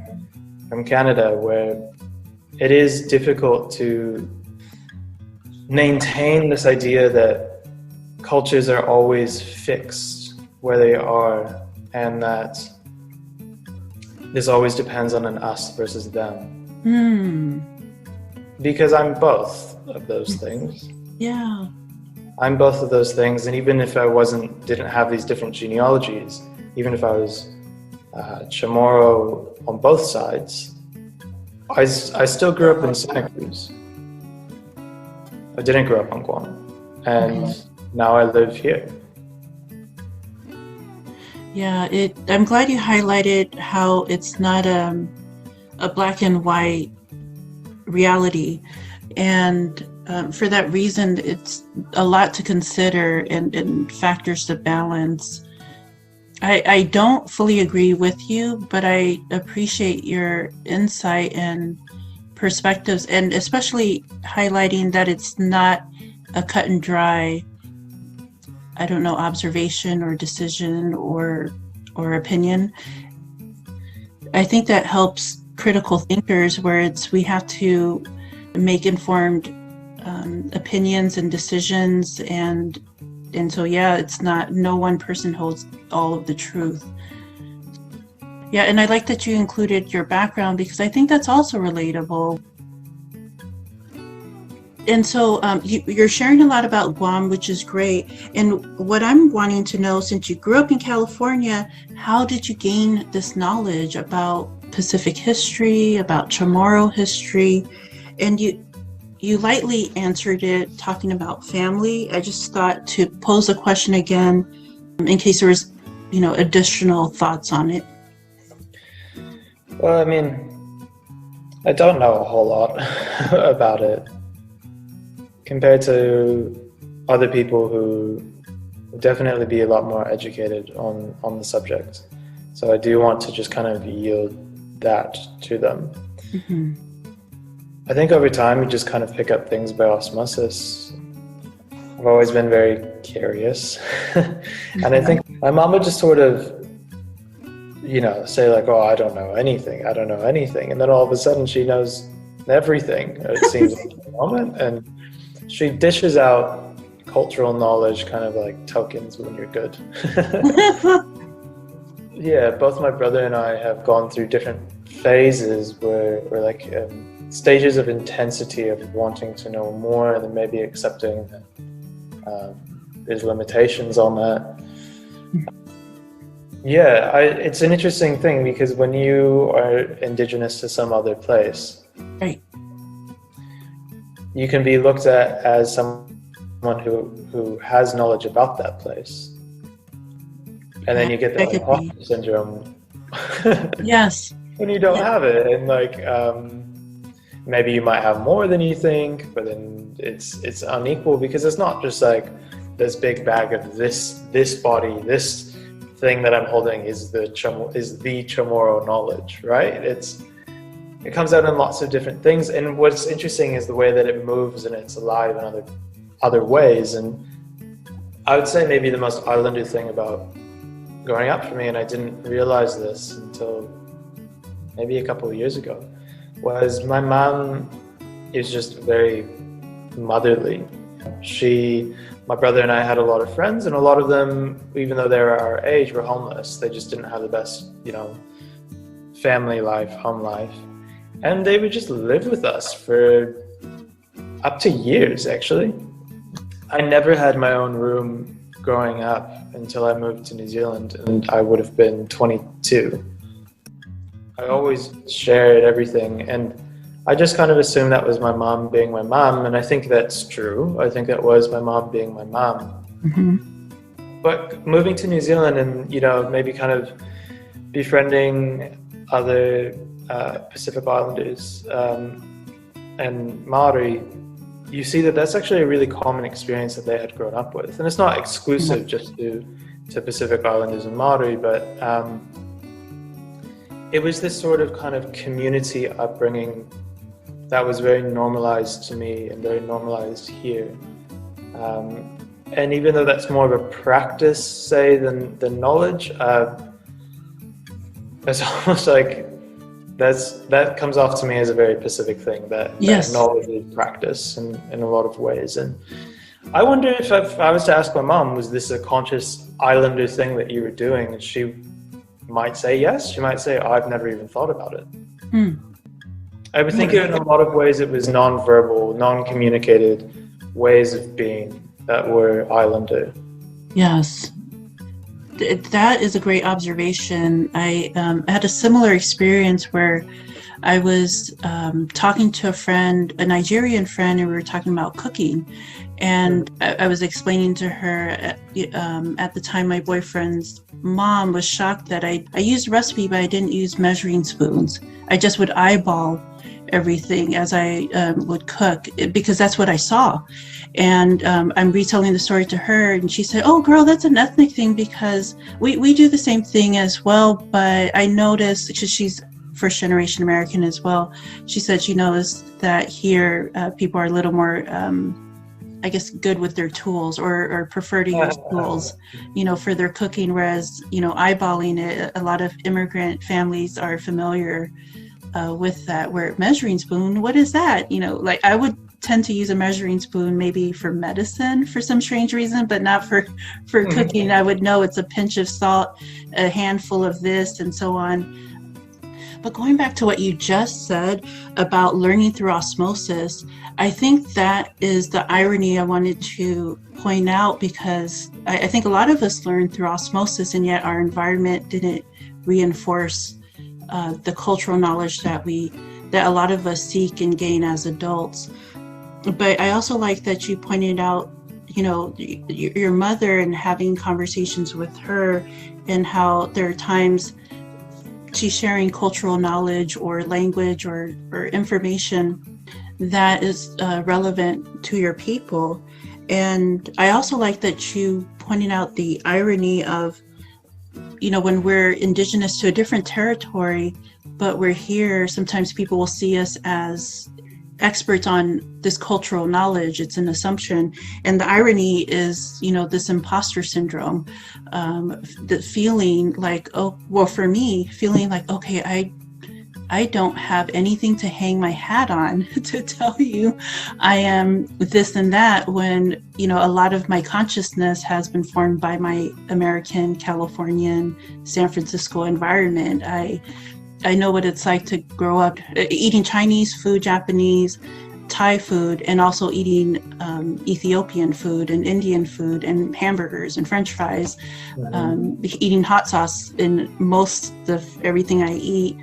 Canada, where it is difficult to maintain this idea that cultures are always fixed where they are, and that this always depends on an us versus them. Because I'm both of those things. Yeah. I'm both of those things, and even if I didn't have these different genealogies, even if I was Chamorro on both sides, I still grew up in Santa Cruz. I didn't grow up on Guam, and now I live here. Yeah, I'm glad you highlighted how it's not a black and white reality, and for that reason, it's a lot to consider and factors to balance. I don't fully agree with you, but I appreciate your insight and perspectives, and especially highlighting that it's not a cut and dry, I don't know, observation or decision or opinion. I think that helps critical thinkers, where we have to make informed opinions and decisions, and so it's not, no one person holds all of the truth. Yeah, and I like that you included your background, because I think that's also relatable. And so you're sharing a lot about Guam, which is great. And what I'm wanting to know, since you grew up in California, how did you gain this knowledge about Pacific history, about Chamorro history? And you lightly answered it, talking about family. I just thought to pose a question again, in case there was, additional thoughts on it. Well, I mean, I don't know a whole lot about it compared to other people who would definitely be a lot more educated on the subject. So I do want to just kind of yield that to them. Mm-hmm. I think over time you just kind of pick up things by osmosis. I've always been very curious. And I think my mom would just sort of, say like, oh, I don't know anything. And then all of a sudden she knows everything, it seems like at the moment. And she dishes out cultural knowledge kind of like tokens when you're good. Yeah, both my brother and I have gone through different phases where we're like stages of intensity of wanting to know more, and then maybe accepting that there's limitations on that. Yeah, it's an interesting thing, because when you are indigenous to some other place, right, you can be looked at as someone who has knowledge about that place. And then you get the imposter syndrome. Yes. When you don't have it, and like maybe you might have more than you think, but then it's unequal, because it's not just like this big bag of this body, this thing that I'm holding is the Chamorro knowledge, right? It comes out in lots of different things, and what's interesting is the way that it moves and it's alive in other ways. And I would say maybe the most islander thing about growing up for me, and I didn't realize this until maybe a couple of years ago, was my mom is just very motherly. My brother and I had a lot of friends, and a lot of them, even though they were our age, were homeless. They just didn't have the best, family life, home life. And they would just live with us for up to years, actually. I never had my own room growing up until I moved to New Zealand, and I would have been 22. I always shared everything, and I just kind of assumed that was my mom being my mom, and I think that's true. I think that was my mom being my mom. Mm-hmm. But moving to New Zealand and, maybe kind of befriending other Pacific Islanders and Maori, you see that that's actually a really common experience that they had grown up with. And it's not exclusive just to Pacific Islanders and Maori, but it was this sort of kind of community upbringing that was very normalized to me and very normalized here. And even though that's more of a practice, say, than knowledge, it's almost like that comes off to me as a very Pacific thing, that knowledge is practice in a lot of ways. And I wonder if I was to ask my mom, was this a conscious islander thing that you were doing? And she might say yes. She might say, I've never even thought about it. I would think in a lot of ways it was non-verbal, non-communicated ways of being that were islander. Yes. That is a great observation. I had a similar experience where I was talking to a Nigerian friend, and we were talking about cooking. And I was explaining to her at the time my boyfriend's mom was shocked that I used a recipe, but I didn't use measuring spoons. I just would eyeball everything as I would cook, because that's what I saw. And I'm retelling the story to her, and she said, oh girl, that's an ethnic thing, because we do the same thing as well. But I noticed, because she's first generation American as well, she said she noticed that here people are a little more I guess good with their tools, or prefer to use tools, for their cooking, whereas eyeballing it, a lot of immigrant families are familiar with that. Where measuring spoon, what is that? Like I would tend to use a measuring spoon maybe for medicine for some strange reason, but not for cooking. I would know it's a pinch of salt, a handful of this, and so on. But going back to what you just said about learning through osmosis, I think that is the irony I wanted to point out, because I think a lot of us learn through osmosis, and yet our environment didn't reinforce the cultural knowledge that a lot of us seek and gain as adults. But I also like that you pointed out, your mother, and having conversations with her, and how there are times she's sharing cultural knowledge or language or information that is relevant to your people. And I also like that you pointed out the irony of, when we're indigenous to a different territory, but we're here, sometimes people will see us as experts on this cultural knowledge. It's an assumption. And the irony is, this imposter syndrome, the feeling like, for me, feeling like, okay, I don't have anything to hang my hat on to tell you I am this and that, when, a lot of my consciousness has been formed by my American, Californian, San Francisco environment. I know what it's like to grow up eating Chinese food, Japanese, Thai food, and also eating Ethiopian food and Indian food and hamburgers and French fries, eating hot sauce in most of everything I eat.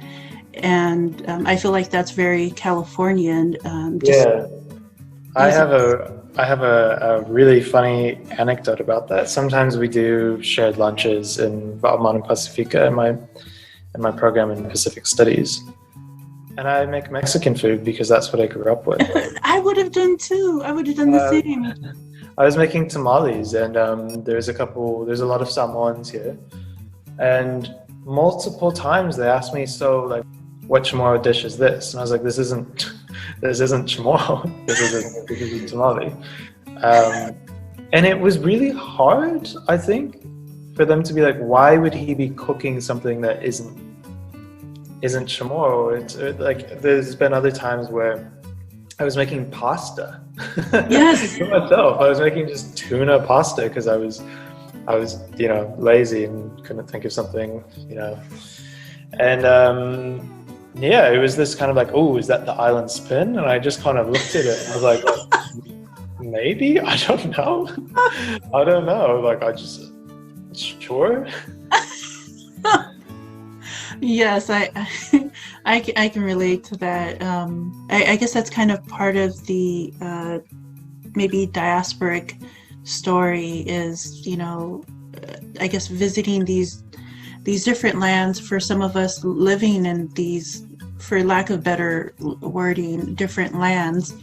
And I feel like that's very Californian. I have a really funny anecdote about that. Sometimes we do shared lunches in Valmont and Pacifica in my program in Pacific Studies. And I make Mexican food because that's what I grew up with. I would have done too. I would have done the same. I was making tamales, and there's a lot of Samoans here, and multiple times they asked me, so like, what Chamorro dish is this? And I was like, this isn't Chamorro. This is a tamale. And it was really hard, I think, for them to be like, why would he be cooking something that isn't Chamorro? Like, there's been other times where I was making pasta. Yes. For myself, I was making just tuna pasta because I was, lazy and couldn't think of something, And yeah, it was this kind of like, oh, is that the island spin? And I just kind of looked at it and I was like, maybe? I don't know. Like, sure. Yes, I can relate to that. I guess that's kind of part of the maybe diasporic story is, I guess visiting these different lands. For some of us living in these, for lack of better wording, different lands,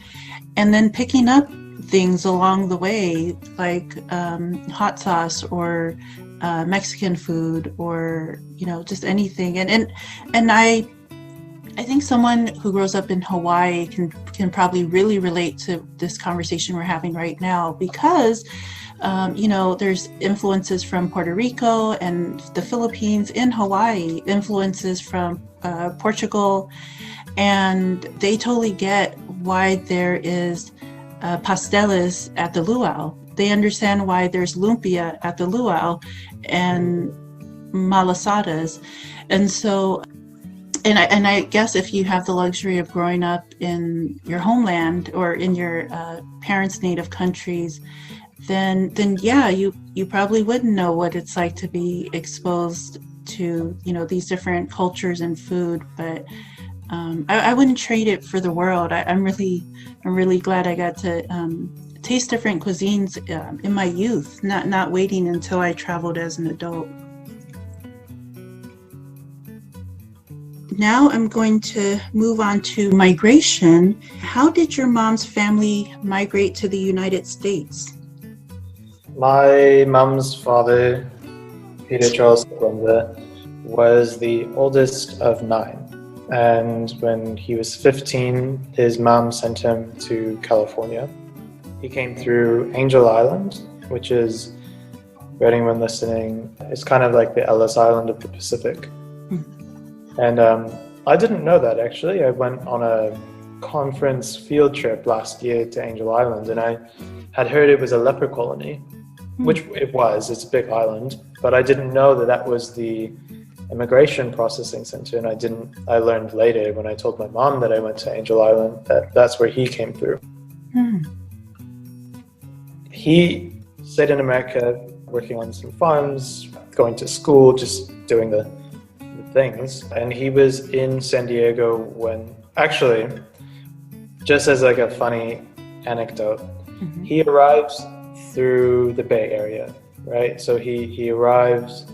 and then picking up things along the way, like hot sauce or Mexican food, or just anything. And I think someone who grows up in Hawaii can probably really relate to this conversation we're having right now, because there's influences from Puerto Rico and the Philippines in Hawaii, influences from Portugal, and they totally get why there is pasteles at the luau. They understand why there's lumpia at the luau and malasadas. And so, and I guess if you have the luxury of growing up in your homeland or in your parents' native countries, then yeah, you probably wouldn't know what it's like to be exposed to these different cultures and food. But I wouldn't trade it for the world. I'm really glad I got to taste different cuisines in my youth, not waiting until I traveled as an adult. Now I'm going to move on to migration. How did your mom's family migrate to the United States? My mom's father, Peter Charles Mendiola Siguenza, was the oldest of 9. And when he was 15, his mom sent him to California. He came through Angel Island, which is, for anyone listening, it's kind of like the Ellis Island of the Pacific. And I didn't know that, actually. I went on a conference field trip last year to Angel Island, and I had heard it was a leper colony, which it was. It's a big island, but I didn't know that was the immigration processing center, and I learned later when I told my mom that I went to Angel Island that's where he came through. He stayed in America working on some farms, going to school, just doing the things. And he was in San Diego when, actually, just as like a funny anecdote, he arrives through the Bay Area, right? So he arrives,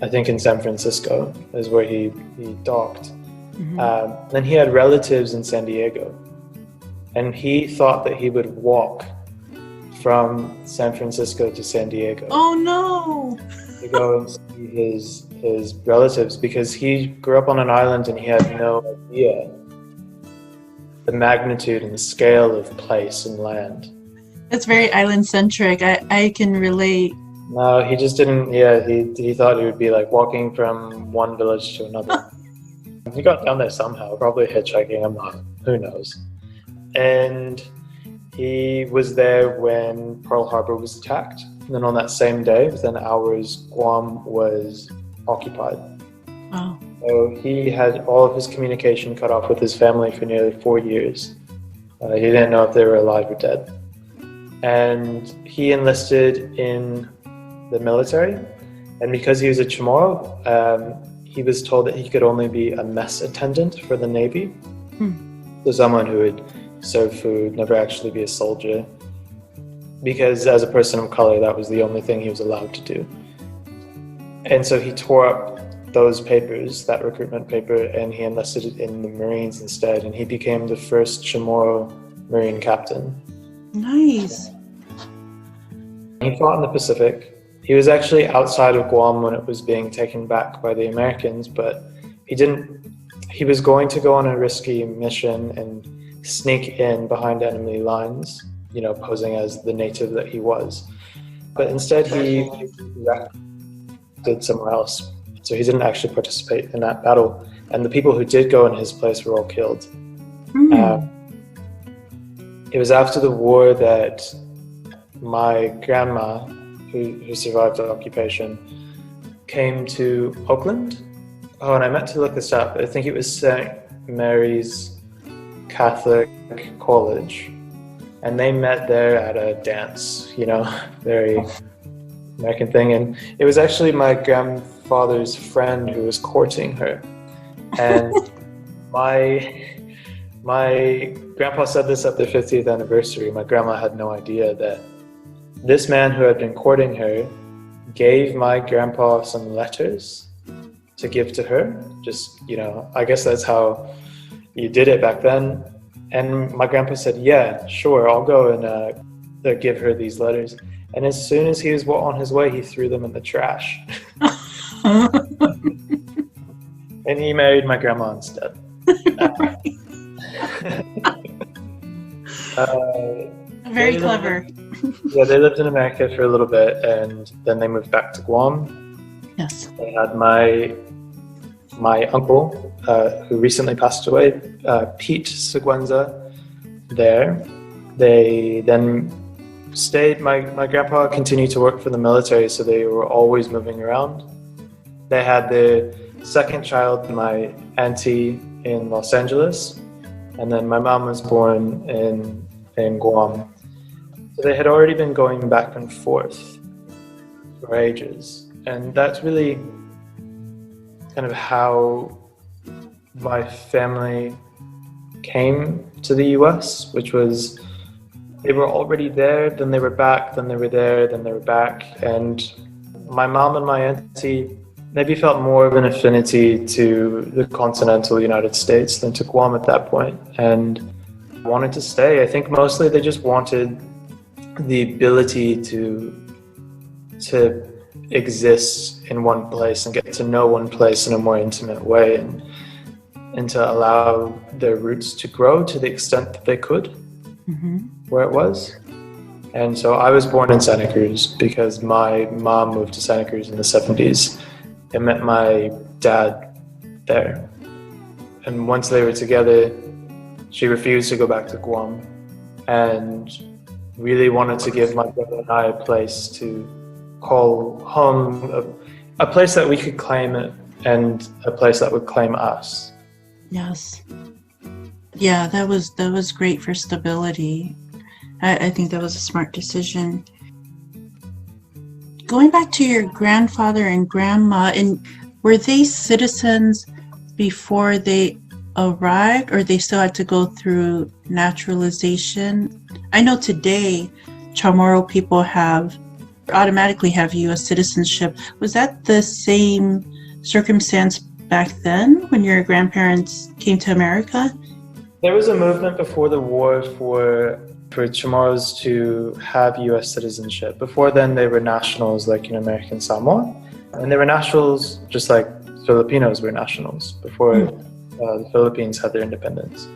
I think, in San Francisco is where he docked. Then he had relatives in San Diego, and he thought that he would walk from San Francisco to San Diego. Oh no! To go and see his relatives, because he grew up on an island and he had no idea the magnitude and the scale of place and land. It's very island centric. I can relate. No, he just didn't. Yeah, he thought it would be like walking from one village to another. He got down there somehow, probably hitchhiking. I'm not. Who knows? And he was there when Pearl Harbor was attacked. And then on that same day, within hours, Guam was occupied. Wow. So he had all of his communication cut off with his family for nearly 4 years. He didn't know if they were alive or dead. And he enlisted in the military. And because he was a Chamorro, he was told that he could only be a mess attendant for the Navy. So someone who would serve food, never actually be a soldier. Because as a person of color, that was the only thing he was allowed to do. And so he tore up those papers, that recruitment paper, and he enlisted in the Marines instead. And he became the first Chamorro Marine captain. Nice. He fought in the Pacific. He was actually outside of Guam when it was being taken back by the Americans, but he was going to go on a risky mission and sneak in behind enemy lines, posing as the native that he was. But instead he did somewhere else. So he didn't actually participate in that battle. And the people who did go in his place were all killed. It was after the war that my grandma, who survived the occupation, came to Oakland. Oh, and I meant to look this up. I think it was St. Mary's Catholic College. And they met there at a dance, very American thing. And it was actually my grandfather's friend who was courting her. And my grandpa said this at their 50th anniversary. My grandma had no idea that this man who had been courting her gave my grandpa some letters to give to her. Just, I guess that's how you did it back then. And my grandpa said, yeah, sure, I'll go and give her these letters. And as soon as he was on his way, he threw them in the trash. And he married my grandma instead. Very clever. Yeah, they lived in America for a little bit, and then they moved back to Guam. Yes. They had my uncle, who recently passed away, Pete Siguenza, there. They then stayed. My grandpa continued to work for the military, so they were always moving around. They had their second child, my auntie, in Los Angeles, and then my mom was born in Guam. So they had already been going back and forth for ages, and that's really kind of how my family came to the US, which was they were already there, then they were back, then they were there, then they were back. And my mom and my auntie maybe felt more of an affinity to the continental United States than to Guam at that point, and wanted to stay. I think mostly they just wanted the ability to exist in one place and get to know one place in a more intimate way, and to allow their roots to grow to the extent that they could where it was. And so I was born in Santa Cruz because my mom moved to Santa Cruz in the 70s and met my dad there. And once they were together, she refused to go back to Guam and really wanted to give my brother and I a place to call home, a place that we could claim it, and a place that would claim us. Yes. Yeah, that was great for stability. I think that was a smart decision. Going back to your grandfather and grandma, and were they citizens before they arrived, or they still had to go through naturalization? I know today Chamorro people automatically have U.S. citizenship. Was that the same circumstance back then when your grandparents came to America? There was a movement before the war for Chamorros to have U.S. citizenship. Before then, they were nationals like in American Samoa, and they were nationals just like Filipinos were nationals before the Philippines had their independence.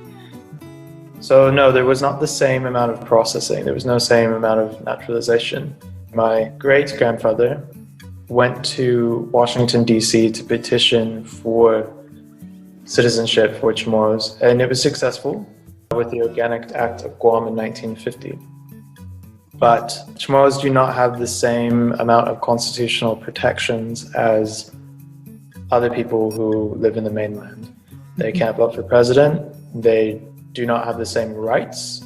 So no, there was not the same amount of processing. There was no same amount of naturalization. My great-grandfather went to Washington, D.C. to petition for citizenship for Chamorros, and it was successful with the Organic Act of Guam in 1950. But Chamorros do not have the same amount of constitutional protections as other people who live in the mainland. They can't vote for president. They do not have the same rights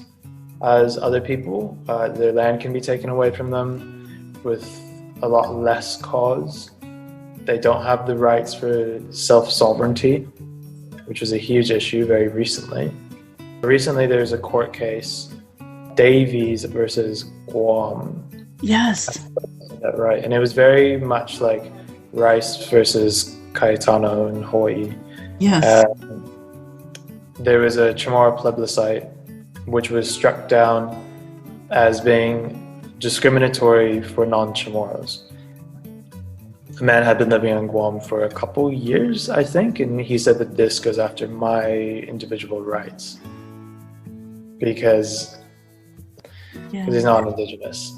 as other people. Their land can be taken away from them with a lot less cause. They don't have the rights for self-sovereignty, which was a huge issue very recently. Recently, there's a court case, Davies versus Guam. Yes. That right, and it was very much like Rice versus Cayetano in Hawaii. Yes. There was a Chamorro plebiscite, which was struck down as being discriminatory for non-Chamorros. A man had been living in Guam for a couple years, I think, and he said that this goes after my individual rights because he's not indigenous.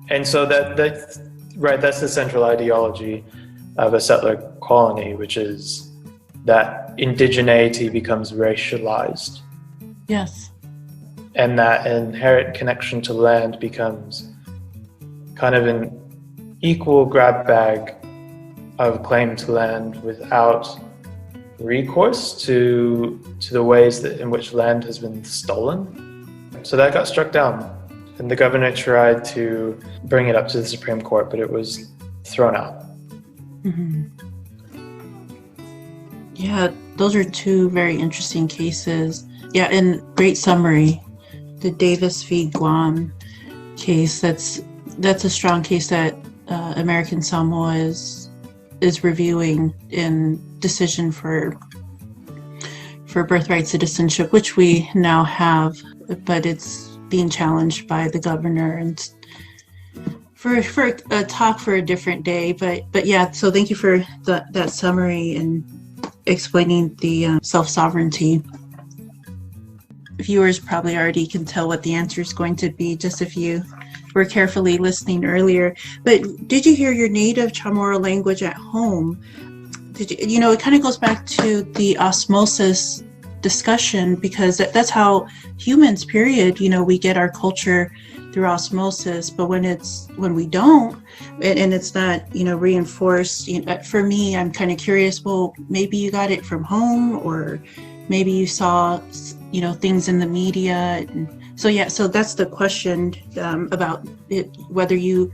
And so that's the central ideology of a settler colony, which is that indigeneity becomes racialized. Yes. And that inherent connection to land becomes kind of an equal grab bag of claim to land without recourse to the ways in which land has been stolen. So that got struck down. And the governor tried to bring it up to the Supreme Court, but it was thrown out. Mm-hmm. Yeah, those are two very interesting cases. Yeah, and great summary. The Davis v. Guam case, that's a strong case that American Samoa is reviewing in decision for birthright citizenship, which we now have, but it's being challenged by the governor, and for a talk for a different day. But yeah, so thank you for that summary and explaining the self-sovereignty. Viewers probably already can tell what the answer is going to be just if you were carefully listening earlier. But did you hear your native Chamorro language at home? Did you know, it kind of goes back to the osmosis discussion, because that's how humans, period, we get our culture through osmosis. But when we don't, and it's not reinforced, for me, I'm kind of curious, well, maybe you got it from home, or maybe you saw things in the media. So that's the question about it, whether you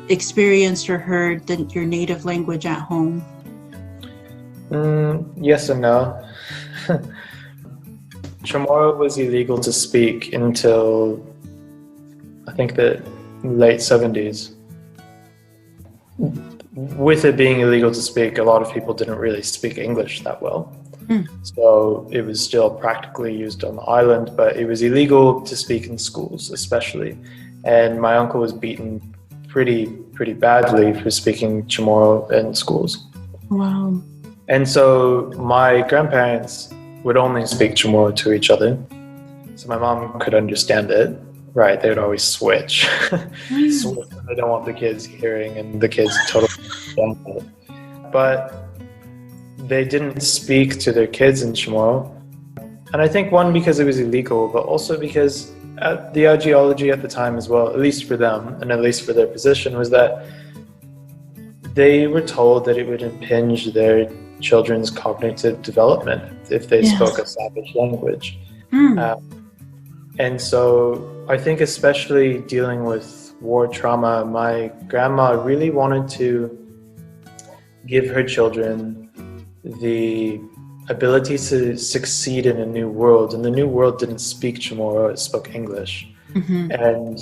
experienced or heard your native language at home. Yes and no. Chamorro was illegal to speak until I think the late 70s. With it being illegal to speak, a lot of people didn't really speak English that well. So it was still practically used on the island, but it was illegal to speak in schools, especially. And my uncle was beaten pretty badly for speaking Chamorro in schools. Wow. And so my grandparents would only speak Chamorro to each other. So my mom could understand it, right? They would always switch. Switch when they don't want the kids hearing, and the kids totally understand it. But they didn't speak to their kids in Chamorro. And I think one, because it was illegal, but also because the ideology at the time as well, at least for them, and at least for their position, was that they were told that it would impinge their children's cognitive development if they spoke a savage language. And so I think, especially dealing with war trauma, my grandma really wanted to give her children the ability to succeed in a new world. And the new world didn't speak Chamorro, it spoke English. And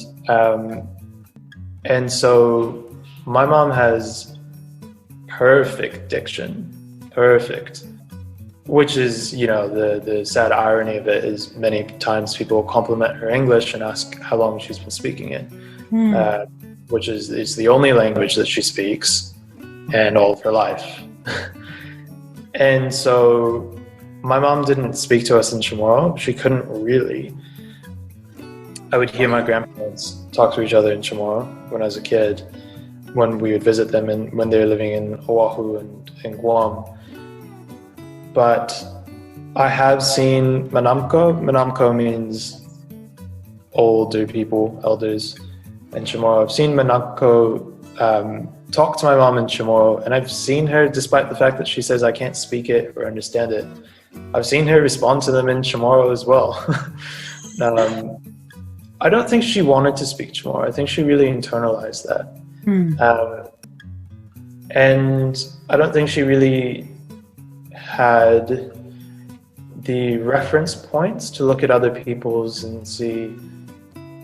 so my mom has perfect diction. Perfect. Which is, the sad irony of it is many times people will compliment her English and ask how long she's been speaking it, which is it's the only language that she speaks and all of her life. And so my mom didn't speak to us in Chamorro. She couldn't really. I would hear my grandparents talk to each other in Chamorro when I was a kid, when we would visit them and when they were living in Oahu and in Guam. But I have seen Manamko. Manamko means older people, elders in Chamorro. I've seen Manamko talk to my mom in Chamorro, and I've seen her, despite the fact that she says I can't speak it or understand it, I've seen her respond to them in Chamorro as well. I don't think she wanted to speak Chamorro. I think she really internalized that. And I don't think she really had the reference points to look at other people's and see,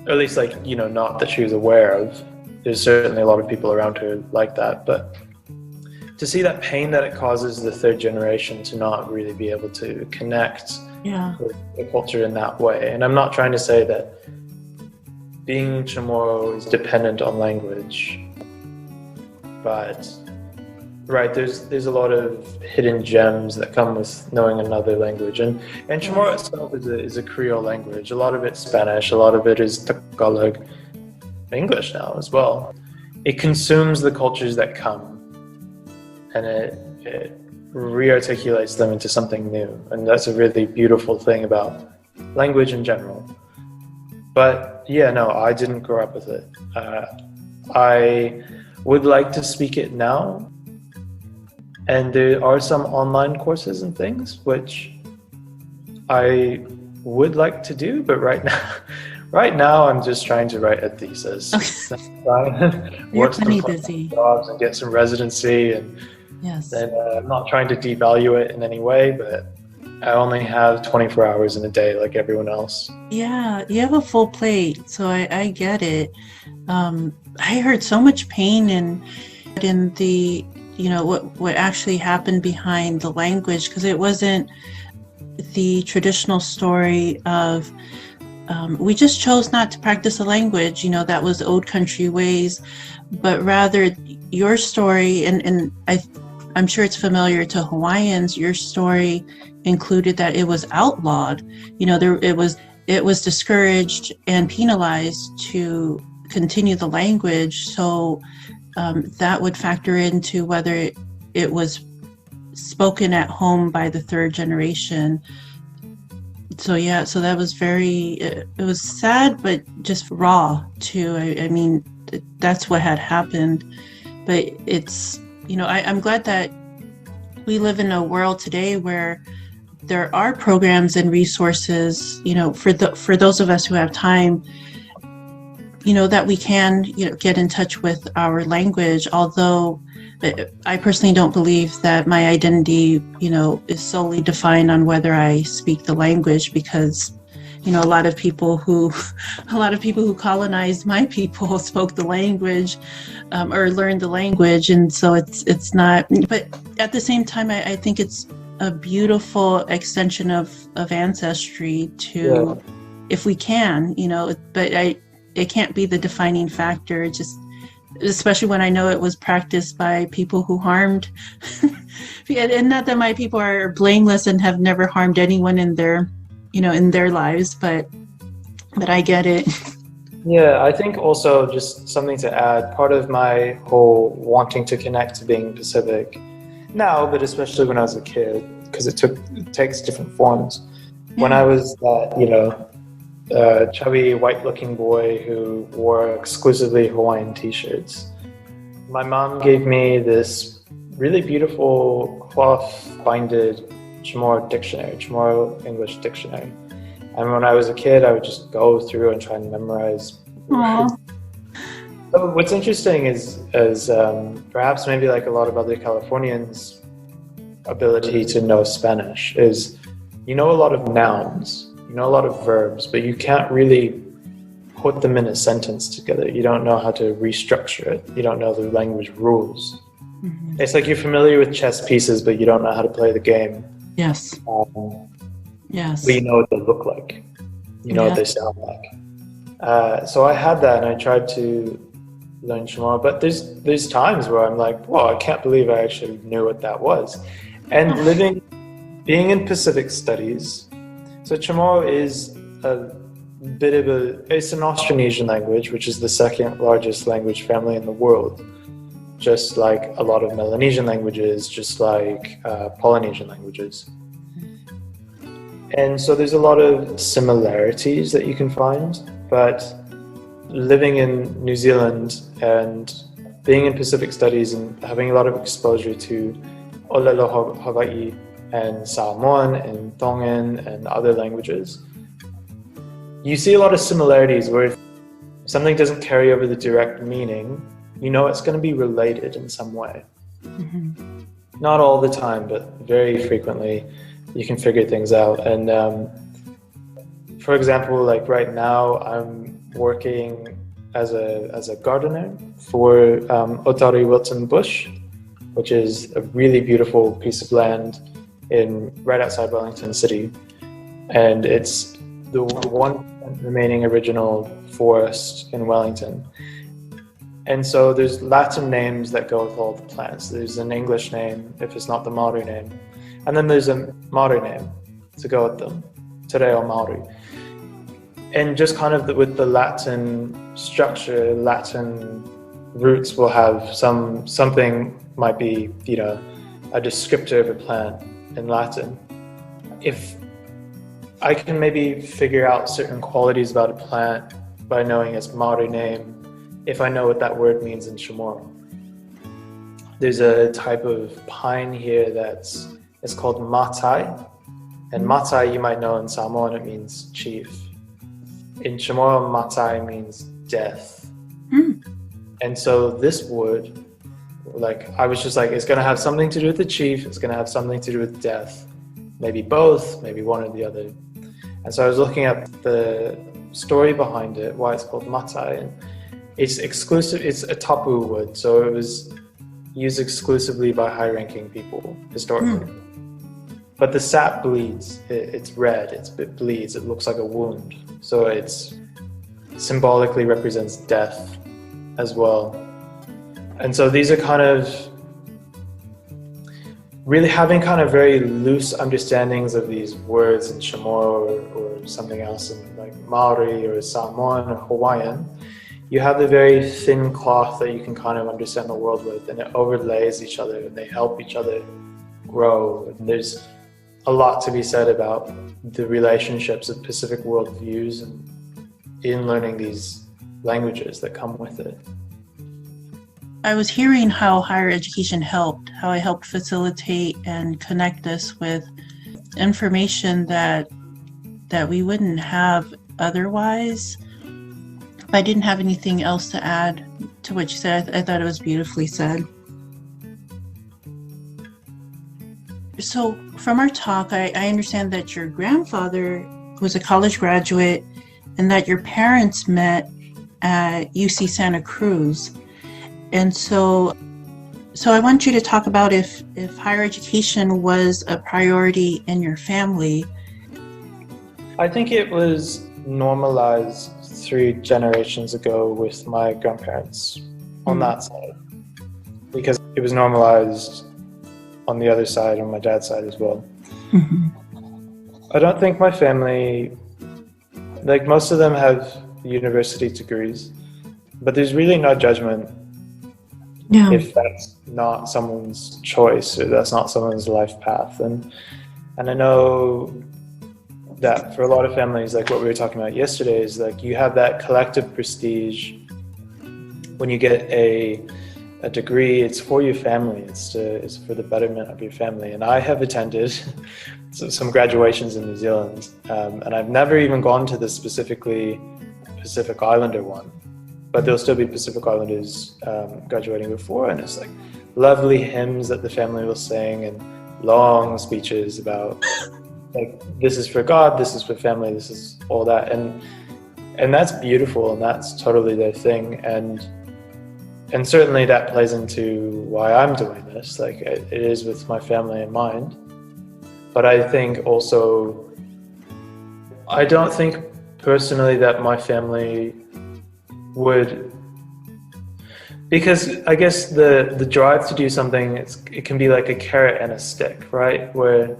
or at least not that she was aware of. There's certainly a lot of people around her like that, but to see that pain that it causes the third generation to not really be able to connect with the culture in that way. And I'm not trying to say that being Chamorro is dependent on language, but right, there's a lot of hidden gems that come with knowing another language, and Chamorro itself is a Creole language. A lot of it's Spanish, a lot of it is Tagalog, English now as well. It consumes the cultures that come, and it re-articulates them into something new, and that's a really beautiful thing about language in general. But yeah, no, I didn't grow up with it. I would like to speak it now. And there are some online courses and things which I would like to do, but right now I'm just trying to write a thesis. Okay. You're plenty busy. Jobs and get some residency, and yes. And I'm not trying to devalue it in any way, but I only have 24 hours in a day like everyone else. Yeah, you have a full plate, so I get it. I heard so much pain in the what actually happened behind the language, because it wasn't the traditional story of we just chose not to practice a language, that was old country ways, but rather your story, and I'm sure it's familiar to Hawaiians, your story included that it was outlawed. It was discouraged and penalized to continue the language, so that would factor into whether it was spoken at home by the third generation. So yeah, so that was it was sad, but just raw too. I mean, that's what had happened. But it's, I'm glad that we live in a world today where there are programs and resources, for those of us who have time, that we can, get in touch with our language. Although I personally don't believe that my identity, is solely defined on whether I speak the language, because, a lot of people who colonized my people spoke the language, or learned the language. And so it's not, but at the same time, I think it's a beautiful extension of ancestry to, if we can, but it can't be the defining factor, just especially when I know it was practiced by people who harmed, and not that my people are blameless and have never harmed anyone in their lives, but I get it. Yeah, I think also, just something to add, part of my whole wanting to connect to being Pacific now, but especially when I was a kid, because it takes different forms. When I was that, chubby, white-looking boy who wore exclusively Hawaiian t-shirts, my mom gave me this really beautiful cloth-binded Chamorro English dictionary. And when I was a kid, I would just go through and try and memorize. Aww. So what's interesting is perhaps maybe like a lot of other Californians' ability to know Spanish is, a lot of nouns, a lot of verbs, but you can't really put them in a sentence together. You don't know how to restructure it. You don't know the language rules. Mm-hmm. It's like you're familiar with chess pieces, but you don't know how to play the game. Yes. Yes. But you know what they look like. You know what they sound like. So I had that, and I tried to learn Chamorro, but there's times where I'm like, well, I can't believe I actually knew what that was. And being in Pacific Studies, so Chamorro is it's an Austronesian language, which is the second largest language family in the world. Just like a lot of Melanesian languages, just like Polynesian languages. And so there's a lot of similarities that you can find, but living in New Zealand and being in Pacific Studies and having a lot of exposure to Olelo Hawaii and Samoan and Tongan and other languages, you see a lot of similarities where if something doesn't carry over the direct meaning, it's going to be related in some way. Mm-hmm. Not all the time, but very frequently you can figure things out. And for example, like right now, I'm working as a gardener for Otari Wilton Bush, which is a really beautiful piece of land right outside Wellington City. And it's the one remaining original forest in Wellington. And so there's Latin names that go with all the plants. There's an English name if it's not the Maori name. And then there's a Maori name to go with them, Te Reo Maori. And just kind of with the Latin structure, Latin roots will have something might be, a descriptor of a plant in Latin. If I can maybe figure out certain qualities about a plant by knowing its Maori name, if I know what that word means in Chamorro. There's a type of pine here it's called matai. And matai, you might know in Samoan, it means chief. In Chamorro, matai means death. And so this wood, I was just like, it's going to have something to do with the chief. It's going to have something to do with death. Maybe both, maybe one or the other. And so I was looking at the story behind it, why it's called matai. And it's exclusive. It's a tapu wood, so it was used exclusively by high-ranking people historically. But the sap bleeds. It's red. It bleeds. It looks like a wound. So it's symbolically represents death as well. And so these are kind of really having kind of very loose understandings of these words in Chamorro or something else in like Maori or Samoan or Hawaiian. You have the very thin cloth that you can kind of understand the world with, and it overlays each other and they help each other grow. And there's a lot to be said about the relationships of Pacific worldviews and in learning these languages that come with it. I was hearing how higher education helped, how it helped facilitate and connect us with information that we wouldn't have otherwise. I didn't have anything else to add to what you said. I thought it was beautifully said. So from our talk, I understand that your grandfather was a college graduate and that your parents met at UC Santa Cruz. And so I want you to talk about if higher education was a priority in your family. I think it was normalized 3 generations ago with my grandparents on that side, because it was normalized on the other side, on my dad's side as well. I don't think my family, like most of them have university degrees, but there's really no judgment if that's not someone's choice or that's not someone's life path. And I know that for a lot of families, like what we were talking about yesterday, is like you have that collective prestige when you get a degree. It's for your family. It's for the betterment of your family. And I have attended some graduations in New Zealand, and I've never even gone to the specifically Pacific Islander one, but there'll still be Pacific Islanders graduating before, and it's like lovely hymns that the family will sing and long speeches about like, this is for God, this is for family, this is all that. And that's beautiful, and that's totally their thing. And certainly that plays into why I'm doing this. Like it is with my family in mind. But I think also, I don't think personally that my family would, because I guess the drive to do something, it can be like a carrot and a stick, right? Where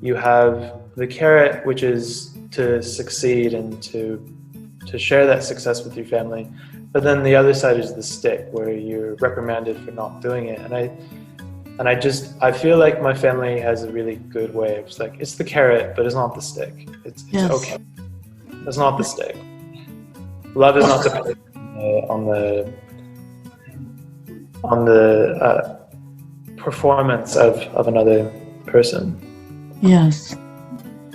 you have the carrot, which is to succeed and to share that success with your family. But then the other side is the stick, where you're reprimanded for not doing it. And I feel like my family has a really good way of, like, it's the carrot, but it's not the stick. It's okay. It's not the stick. Love is not dependent on the performance of another person. Yes,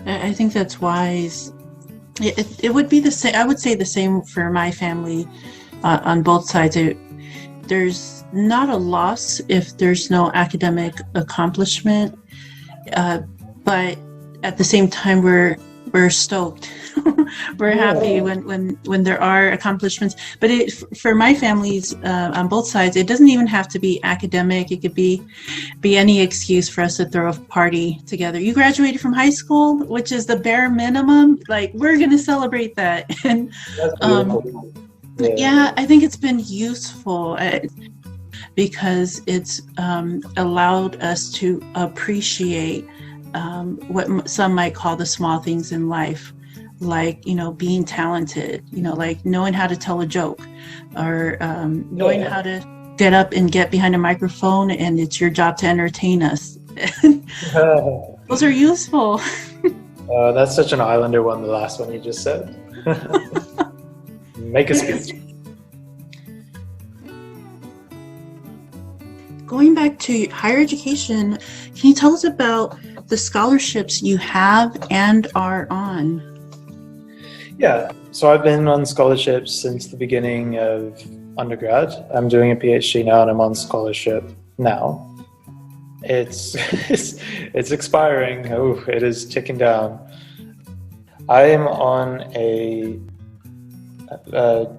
I think that's wise. It would be the same. I would say the same for my family on both sides. There's not a loss if there's no academic accomplishment, but at the same time, we're stoked. We're happy when there are accomplishments. But for my families on both sides, it doesn't even have to be academic. It could be any excuse for us to throw a party together. You graduated from high school, which is the bare minimum. Like, we're going to celebrate that. And yeah, I think it's been useful because it's allowed us to appreciate what some might call the small things in life, like, being talented, like knowing how to tell a joke, or knowing how to get up and get behind a microphone and it's your job to entertain us. Those are useful. That's such an Islander one, the last one you just said. Make a speech. Going back to higher education, can you tell us about the scholarships you have and are on? Yeah, so I've been on scholarships since the beginning of undergrad. I'm doing a PhD now and I'm on scholarship now. It's expiring. Oh, it is ticking down. I am on a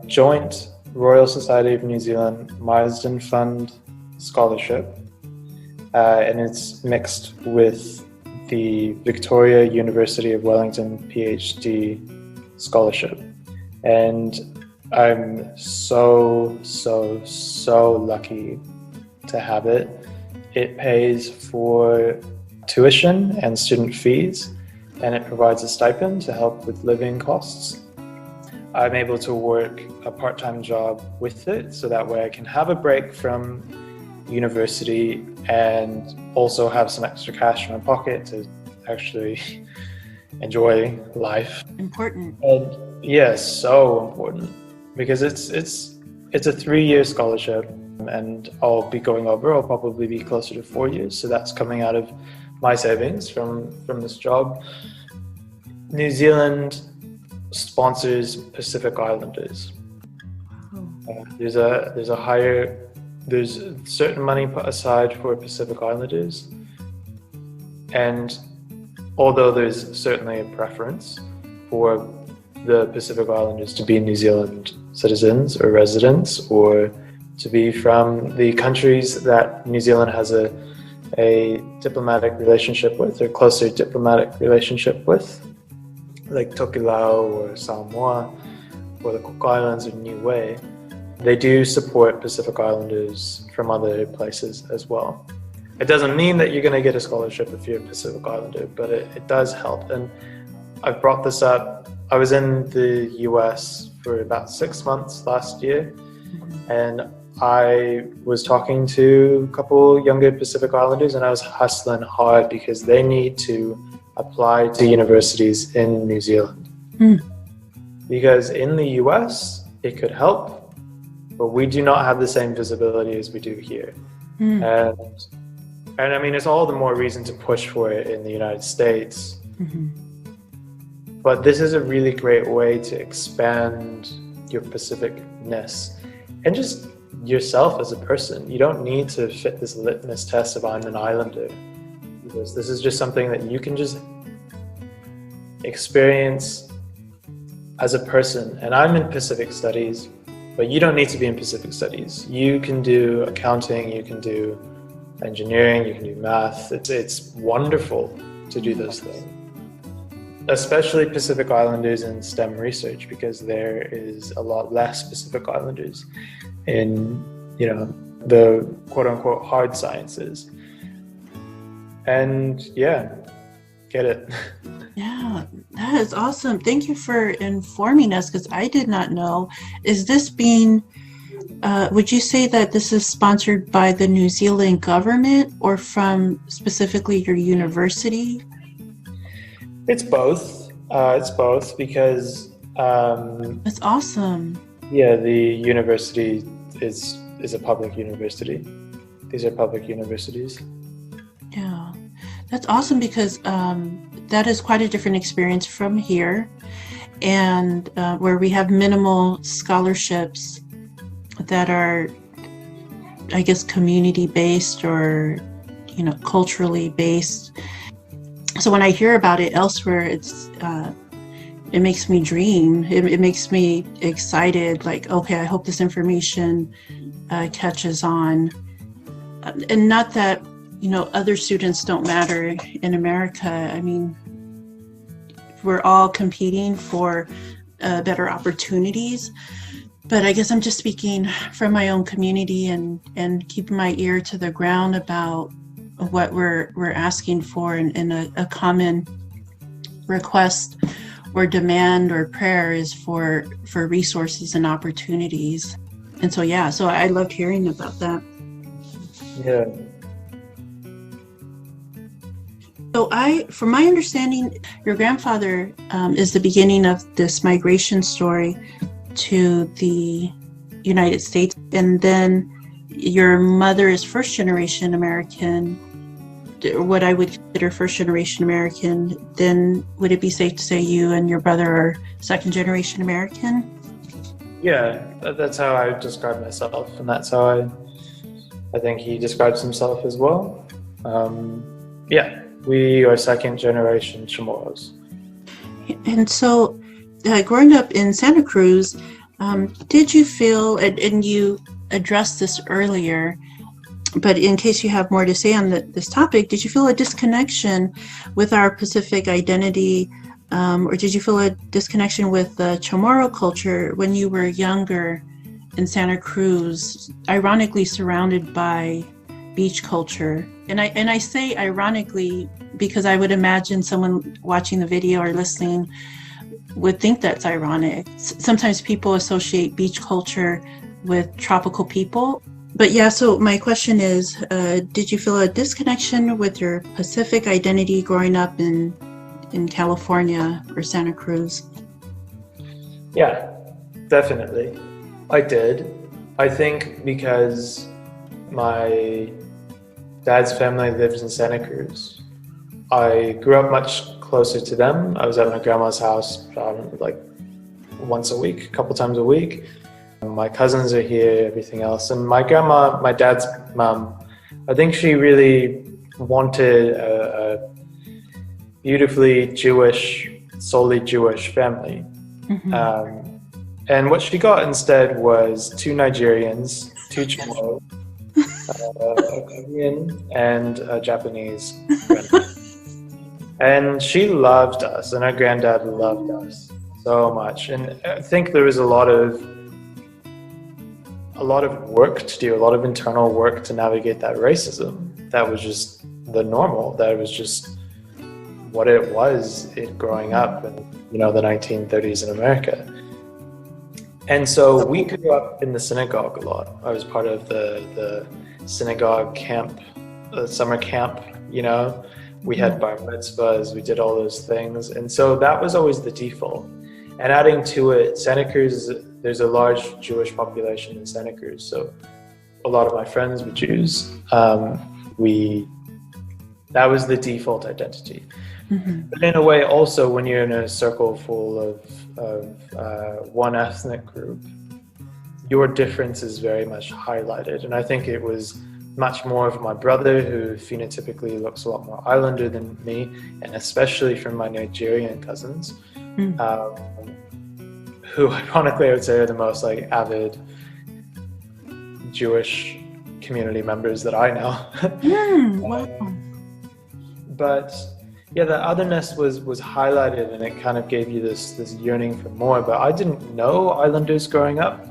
joint Royal Society of New Zealand Marsden Fund scholarship, and it's mixed with the Victoria University of Wellington PhD scholarship. And I'm so lucky to have it. It pays for tuition and student fees, and it provides a stipend to help with living costs. I'm able to work a part-time job with it, so that way I can have a break from university and also have some extra cash in my pocket to actually enjoy life. Important. And yes, so important, because it's a 3-year scholarship, and I'll be going over. I'll probably be closer to 4 years, so that's coming out of my savings from this job. New Zealand sponsors Pacific Islanders. There's certain money put aside for Pacific Islanders, and although there's certainly a preference for the Pacific Islanders to be New Zealand citizens or residents, or to be from the countries that New Zealand has a diplomatic relationship with, or closer diplomatic relationship with, like Tokelau or Samoa or the Cook Islands or Niue, they do support Pacific Islanders from other places as well. It doesn't mean that you're going to get a scholarship if you're a Pacific Islander, but it does help. And I've brought this up. I was in the US for about 6 months last year, and I was talking to a couple younger Pacific Islanders, and I was hustling hard because they need to apply to universities in New Zealand. Because in the US, it could help, but we do not have the same visibility as we do here. And I mean, it's all the more reason to push for it in the United States. But this is a really great way to expand your Pacific-ness and just yourself as a person. You don't need to fit this litmus test of I'm an Islander, because this is just something that you can just experience as a person. And I'm in Pacific Studies, but you don't need to be in Pacific Studies. You can do accounting, you can do engineering, you can do math. It's wonderful to do those things. Especially Pacific Islanders in STEM research, because there is a lot less Pacific Islanders in, the quote-unquote hard sciences. And yeah, get it. Yeah, that is awesome. Thank you for informing us, because I did not know. Is this being, would you say that this is sponsored by the New Zealand government or from specifically your university? It's both. It's both, because that's awesome. Yeah, the university is a public university. These are public universities. Yeah, that's awesome, because that is quite a different experience from here, and where we have minimal scholarships that are, I guess, community based or culturally based. So when I hear about it elsewhere, it's it makes me dream. It makes me excited. Like, okay, I hope this information catches on. And not that, other students don't matter in America. I mean, we're all competing for better opportunities. But I guess I'm just speaking from my own community and keeping my ear to the ground about what we're asking for, and a common request or demand or prayer is for resources and opportunities. And so I loved hearing about that. Yeah. So from my understanding, your grandfather is the beginning of this migration story to the United States, and then your mother is first generation American, what I would consider first generation American. Then would it be safe to say you and your brother are second generation American? Yeah, that's how I describe myself, and that's how I think he describes himself as well. We are second generation Chamorros. And so growing up in Santa Cruz, did you feel, and you addressed this earlier, but in case you have more to say on this topic, did you feel a disconnection with our Pacific identity, or did you feel a disconnection with the Chamorro culture when you were younger in Santa Cruz, ironically surrounded by beach culture? And I say ironically because I would imagine someone watching the video or listening would think that's ironic. Sometimes people associate beach culture with tropical people. But so my question is, did you feel a disconnection with your Pacific identity growing up in California or Santa Cruz? Yeah, definitely. I did. I think because my dad's family lived in Santa Cruz. I grew up much closer to them. I was at my grandma's house like once a week, a couple times a week. My cousins are here, everything else. And my grandma, my dad's mom, I think she really wanted a beautifully Jewish, solely Jewish family. Mm-hmm. And what she got instead was 2 Nigerians, 2 Chamorros, a Korean and a Japanese grandma. And she loved us, and her granddad loved us so much. And I think there was a lot of work to do, a lot of internal work to navigate that racism. That was just the normal. That was just what it was growing up in the 1930s in America. And so we grew up in the synagogue a lot. I was part of the synagogue camp, the summer camp, We had bar mitzvahs, we did all those things. And so that was always the default. And adding to it, Santa Cruz, there's a large Jewish population in Santa Cruz. So a lot of my friends were Jews. That was the default identity. Mm-hmm. But in a way, also, when you're in a circle full of one ethnic group, your difference is very much highlighted. And I think it was much more of my brother, who phenotypically looks a lot more Islander than me, and especially from my Nigerian cousins, who ironically I would say are the most avid Jewish community members that I know. Wow. But yeah, the otherness was highlighted, and it kind of gave you this yearning for more. But I didn't know Islanders growing up.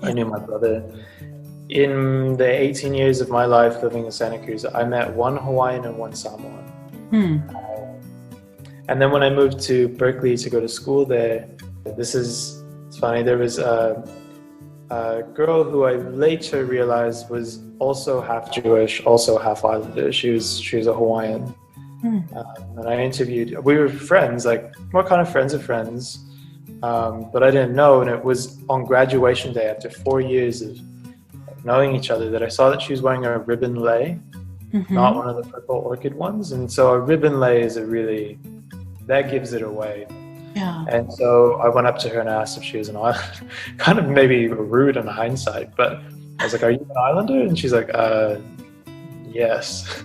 I knew my brother. In the 18 years of my life living in Santa Cruz, I met 1 Hawaiian and 1 Samoan. And then when I moved to Berkeley to go to school there, it's funny, there was a girl who I later realized was also half Jewish, also half Islander. She was a Hawaiian. And I interviewed, we were friends, more kind of friends of friends, but I didn't know. And it was on graduation day, after 4 years of knowing each other, that I saw that she was wearing a ribbon lei, not one of the purple orchid ones. And so a ribbon lei is that gives it away. Yeah. And so I went up to her and asked if she was an Islander. Kind of maybe rude in hindsight, but I was like, "Are you an Islander?" And she's like, "Yes."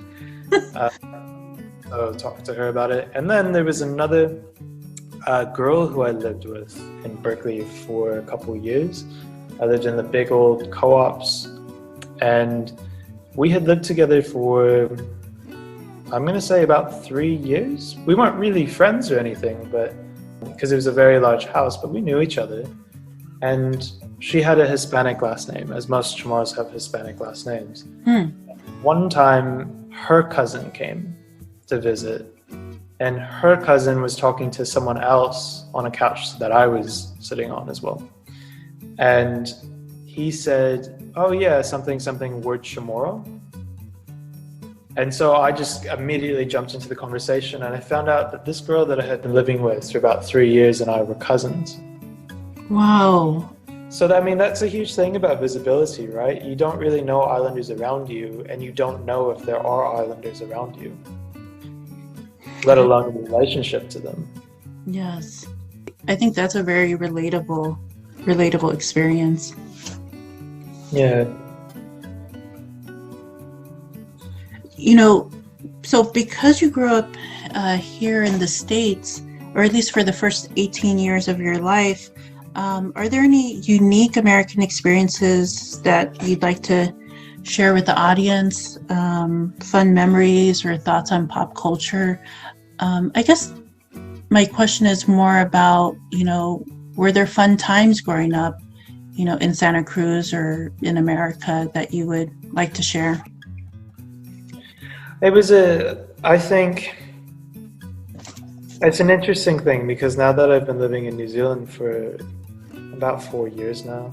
So talked to her about it. And then there was another a girl who I lived with in Berkeley for a couple of years. I lived in the big old co-ops, and we had lived together for, I'm going to say, about 3 years. We weren't really friends or anything, but because it was a very large house, but we knew each other. And she had a Hispanic last name, as most Chamorros have Hispanic last names. One time, her cousin came to visit, and her cousin was talking to someone else on a couch that I was sitting on as well. And he said, "Oh yeah, something, word Chamorro." And so I just immediately jumped into the conversation, and I found out that this girl that I had been living with for about 3 years and I were cousins. Wow. So that's a huge thing about visibility, right? You don't really know islanders around you, and you don't know if there are islanders around you, let alone a relationship to them. Yes. I think that's a very relatable experience. Yeah. So because you grew up here in the States, or at least for the first 18 years of your life, are there any unique American experiences that you'd like to share with the audience? Fun memories or thoughts on pop culture? I guess my question is more about, were there fun times growing up, in Santa Cruz or in America that you would like to share? I think it's an interesting thing, because now that I've been living in New Zealand for about 4 years now,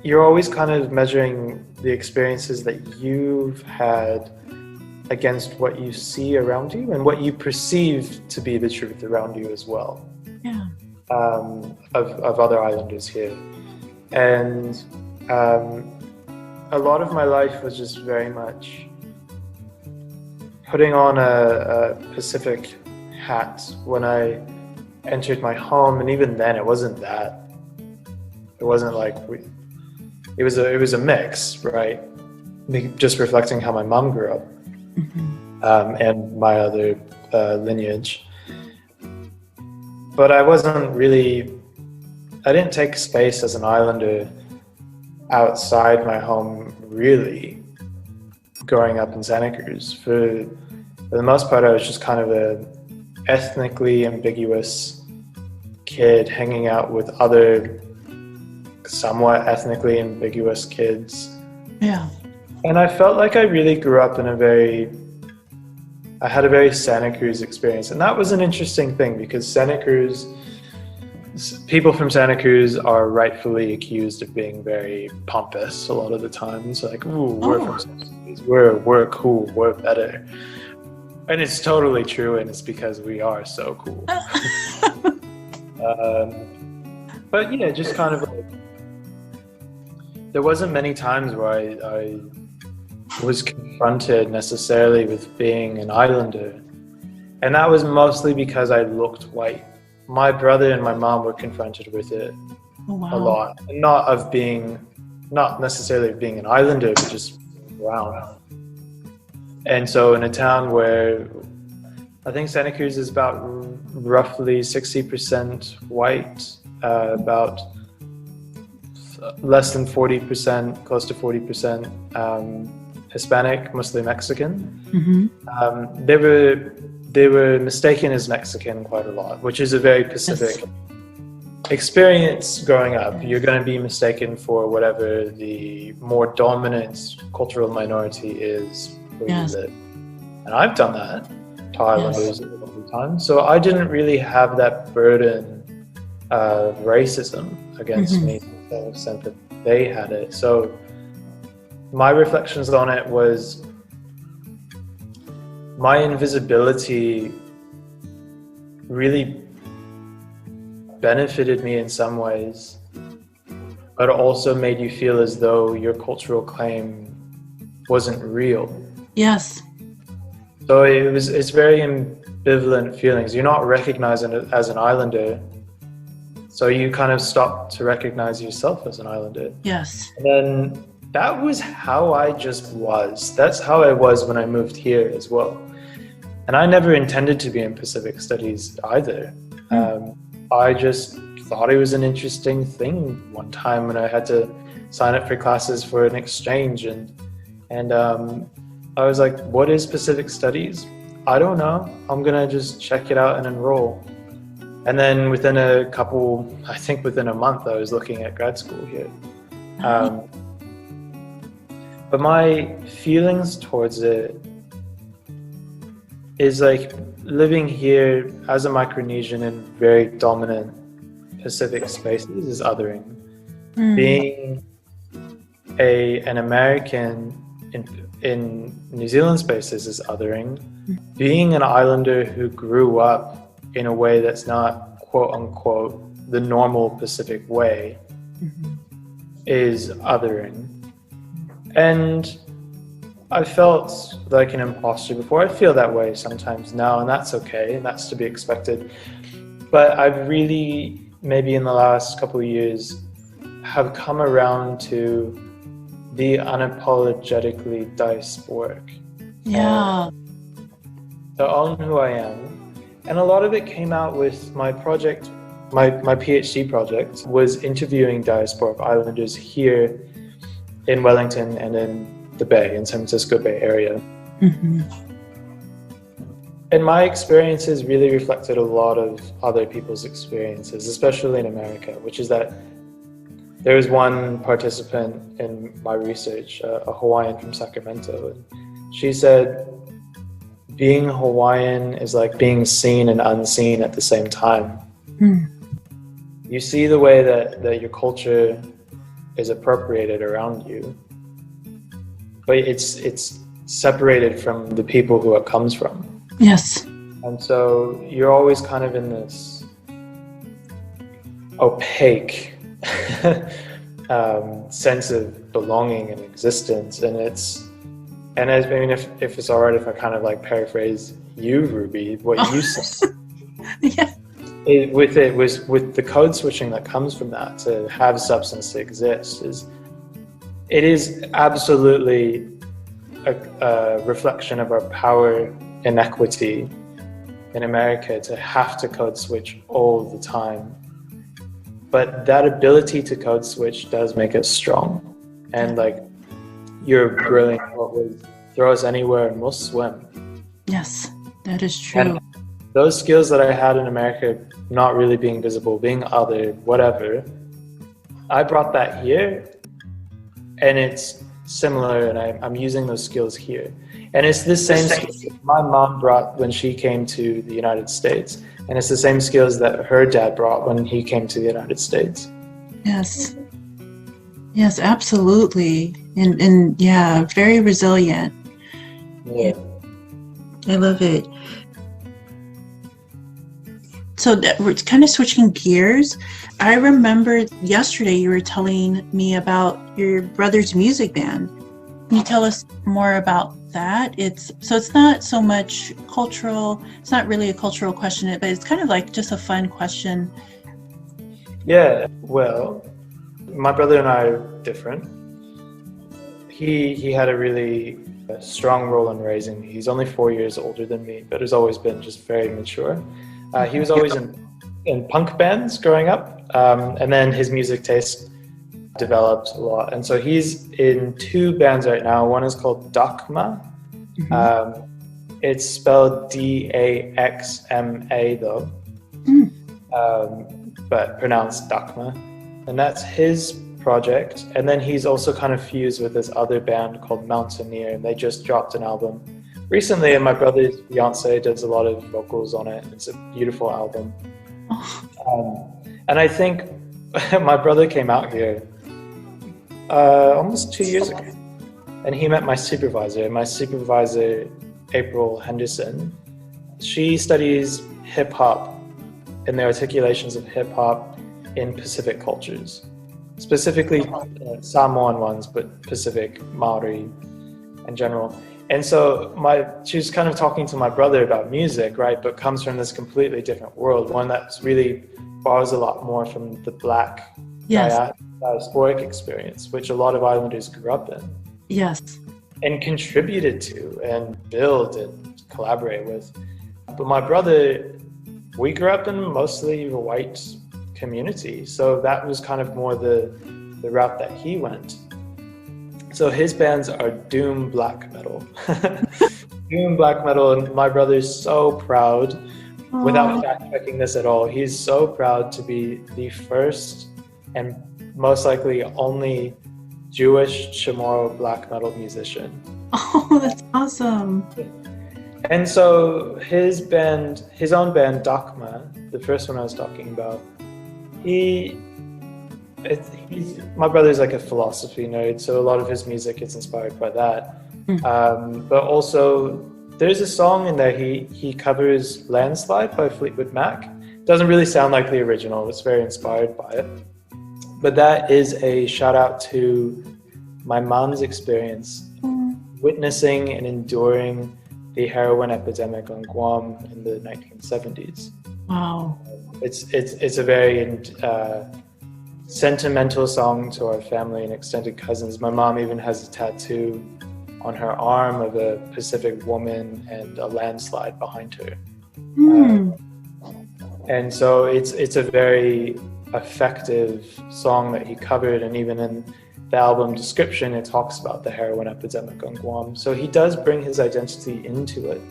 you're always kind of measuring the experiences that you've had against what you see around you and what you perceive to be the truth around you as well. Yeah. Of other islanders here. And a lot of my life was just very much putting on a Pacific hat when I entered my home, and even then it wasn't that. It wasn't like it was a mix, right? Just reflecting how my mom grew up. And my other lineage. But I didn't take space as an islander outside my home, really, growing up in Santa Cruz. For the most part, I was just kind of a ethnically ambiguous kid hanging out with other somewhat ethnically ambiguous kids. Yeah. And I felt like I really grew up I had a very Santa Cruz experience. And that was an interesting thing, because people from Santa Cruz are rightfully accused of being very pompous a lot of the time. It's like, ooh, we're from Santa Cruz, we're cool, we're better. And it's totally true, and it's because we are so cool. But yeah, just kind of like, there wasn't many times where I was confronted necessarily with being an islander, and that was mostly because I looked white. My brother and my mom were confronted with it a lot, and not necessarily being an islander, but just brown. And so in a town where I think Santa Cruz is about roughly 60% white, about less than 40%, close to 40% Hispanic, mostly Mexican. They were mistaken as Mexican quite a lot, which is a very Pacific experience growing up. You're going to be mistaken for whatever the more dominant cultural minority is where you live. And I've done that to Islanders a couple of times. So I didn't really have that burden of racism against me to the extent that they had it. So my reflections on it was my invisibility really benefited me in some ways, but also made you feel as though your cultural claim wasn't real. Yes. So it's very ambivalent feelings. You're not recognized as an islander, so you kind of stop to recognize yourself as an islander. Yes. And then that was how I just was. That's how I was when I moved here as well. And I never intended to be in Pacific Studies either. I just thought it was an interesting thing one time when I had to sign up for classes for an exchange, and I was like, what is Pacific Studies? I don't know. I'm gonna just check it out and enroll. And then within within a month, I was looking at grad school here. But my feelings towards it is like living here as a Micronesian in very dominant Pacific spaces is othering. Being an American in New Zealand spaces is othering. Being an islander who grew up in a way that's not quote unquote the normal Pacific way is othering. And I felt like an imposter before. I feel that way sometimes now, and that's okay, and that's to be expected. But I've really, maybe in the last couple of years, have come around to be unapologetically diasporic. Yeah. To own who I am. And a lot of it came out with my project, my PhD project was interviewing diasporic islanders here in Wellington and in the Bay, in San Francisco Bay Area. And my experiences really reflected a lot of other people's experiences, especially in America, which is that there was one participant in my research, a Hawaiian from Sacramento, and she said, being Hawaiian is like being seen and unseen at the same time. You see the way that your culture is appropriated around you, but it's separated from the people who it comes from. Yes. And so you're always kind of in this opaque sense of belonging and existence, and if it's all right if I kind of like paraphrase you, Ruby, what you said. Yeah. With the code switching that comes from that, to have substance to exist, it is absolutely a reflection of our power inequity in America to have to code switch all the time. But that ability to code switch does make us strong. And like, you're brilliant. Throw us anywhere and we'll swim. Yes, that is true. And those skills that I had in America, not really being visible, being other, whatever, I brought that here, and it's similar, and I'm using those skills here. And it's the same skills my mom brought when she came to the United States, and it's the same skills that her dad brought when he came to the United States. Yes. Yes, absolutely. And yeah, very resilient. Yeah. I love it. So we're kind of switching gears. I remember yesterday you were telling me about your brother's music band. Can you tell us more about that? It's not so much cultural. It's not really a cultural question, but it's kind of like just a fun question. Yeah, well, my brother and I are different. He had a really strong role in raising me. He's only 4 years older than me, but has always been just very mature. He was always in punk bands growing up, and then his music taste developed a lot. And so he's in 2 bands right now. One is called Daxma. It's spelled D-A-X-M-A though, but pronounced Daxma. And that's his project. And then he's also kind of fused with this other band called Mountaineer, and they just dropped an album recently, and my brother's fiance does a lot of vocals on it. It's a beautiful album. And I think my brother came out here almost 2 years ago, and he met my supervisor. My supervisor, April Henderson, she studies hip-hop and the articulations of hip-hop in Pacific cultures, specifically Samoan ones, but Pacific, Maori in general. And so she was kind of talking to my brother about music, right? But comes from this completely different world, one that's really borrows a lot more from the Black diasporic experience, which a lot of islanders grew up in. Yes. and contributed to and build and collaborate with. But my brother, we grew up in mostly a white community, so that was kind of more the route that he went. So his bands are doom black metal. Doom black metal, and my brother is so proud, without fact-checking this at all, he's so proud to be the first and most likely only Jewish Chamorro black metal musician. Oh, that's awesome. And so his own band, Dakma, the first one I was talking about, my brother's like a philosophy nerd, so a lot of his music is inspired by that. But also, there's a song in there, he covers Landslide by Fleetwood Mac. Doesn't really sound like the original, it's very inspired by it. But that is a shout out to my mom's experience witnessing and enduring the heroin epidemic on Guam in the 1970s. Wow. It's a very sentimental song to our family and extended cousins. My mom even has a tattoo on her arm of a Pacific woman and a landslide behind her. And so it's a very effective song that he covered, and even in the album description it talks about the heroin epidemic on Guam. So he does bring his identity into it.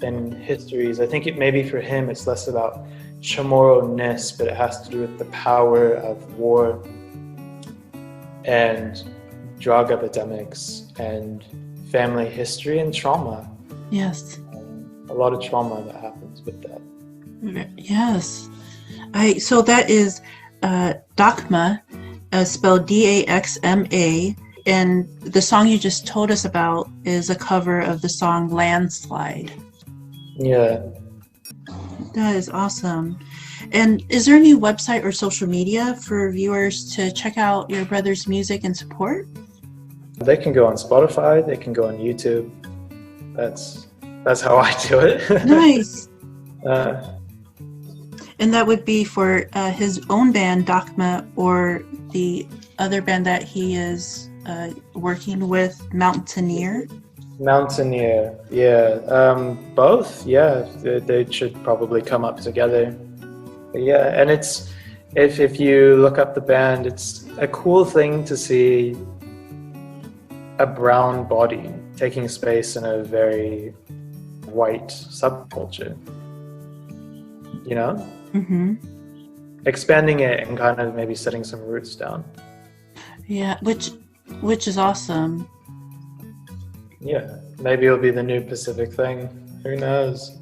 And histories, I think maybe for him it's less about Chamorro-ness, but it has to do with the power of war and drug epidemics and family history and trauma. Yes. A lot of trauma that happens with that. Yes. So that is Dakma, spelled Daxma, and the song you just told us about is a cover of the song Landslide. Yeah. That is awesome. And is there any website or social media for viewers to check out your brother's music and support? They can go on Spotify, they can go on YouTube. That's how I do it. Nice. And that would be for his own band, Dakma, or the other band that he is working with, Mountaineer? Mountaineer, yeah. Both, yeah. They should probably come up together. But yeah, and it's, if you look up the band, it's a cool thing to see a brown body taking space in a very white subculture. You know? Mm-hmm. Expanding it and kind of maybe setting some roots down. Yeah, which is awesome. Yeah, maybe it'll be the new Pacific thing. Who knows?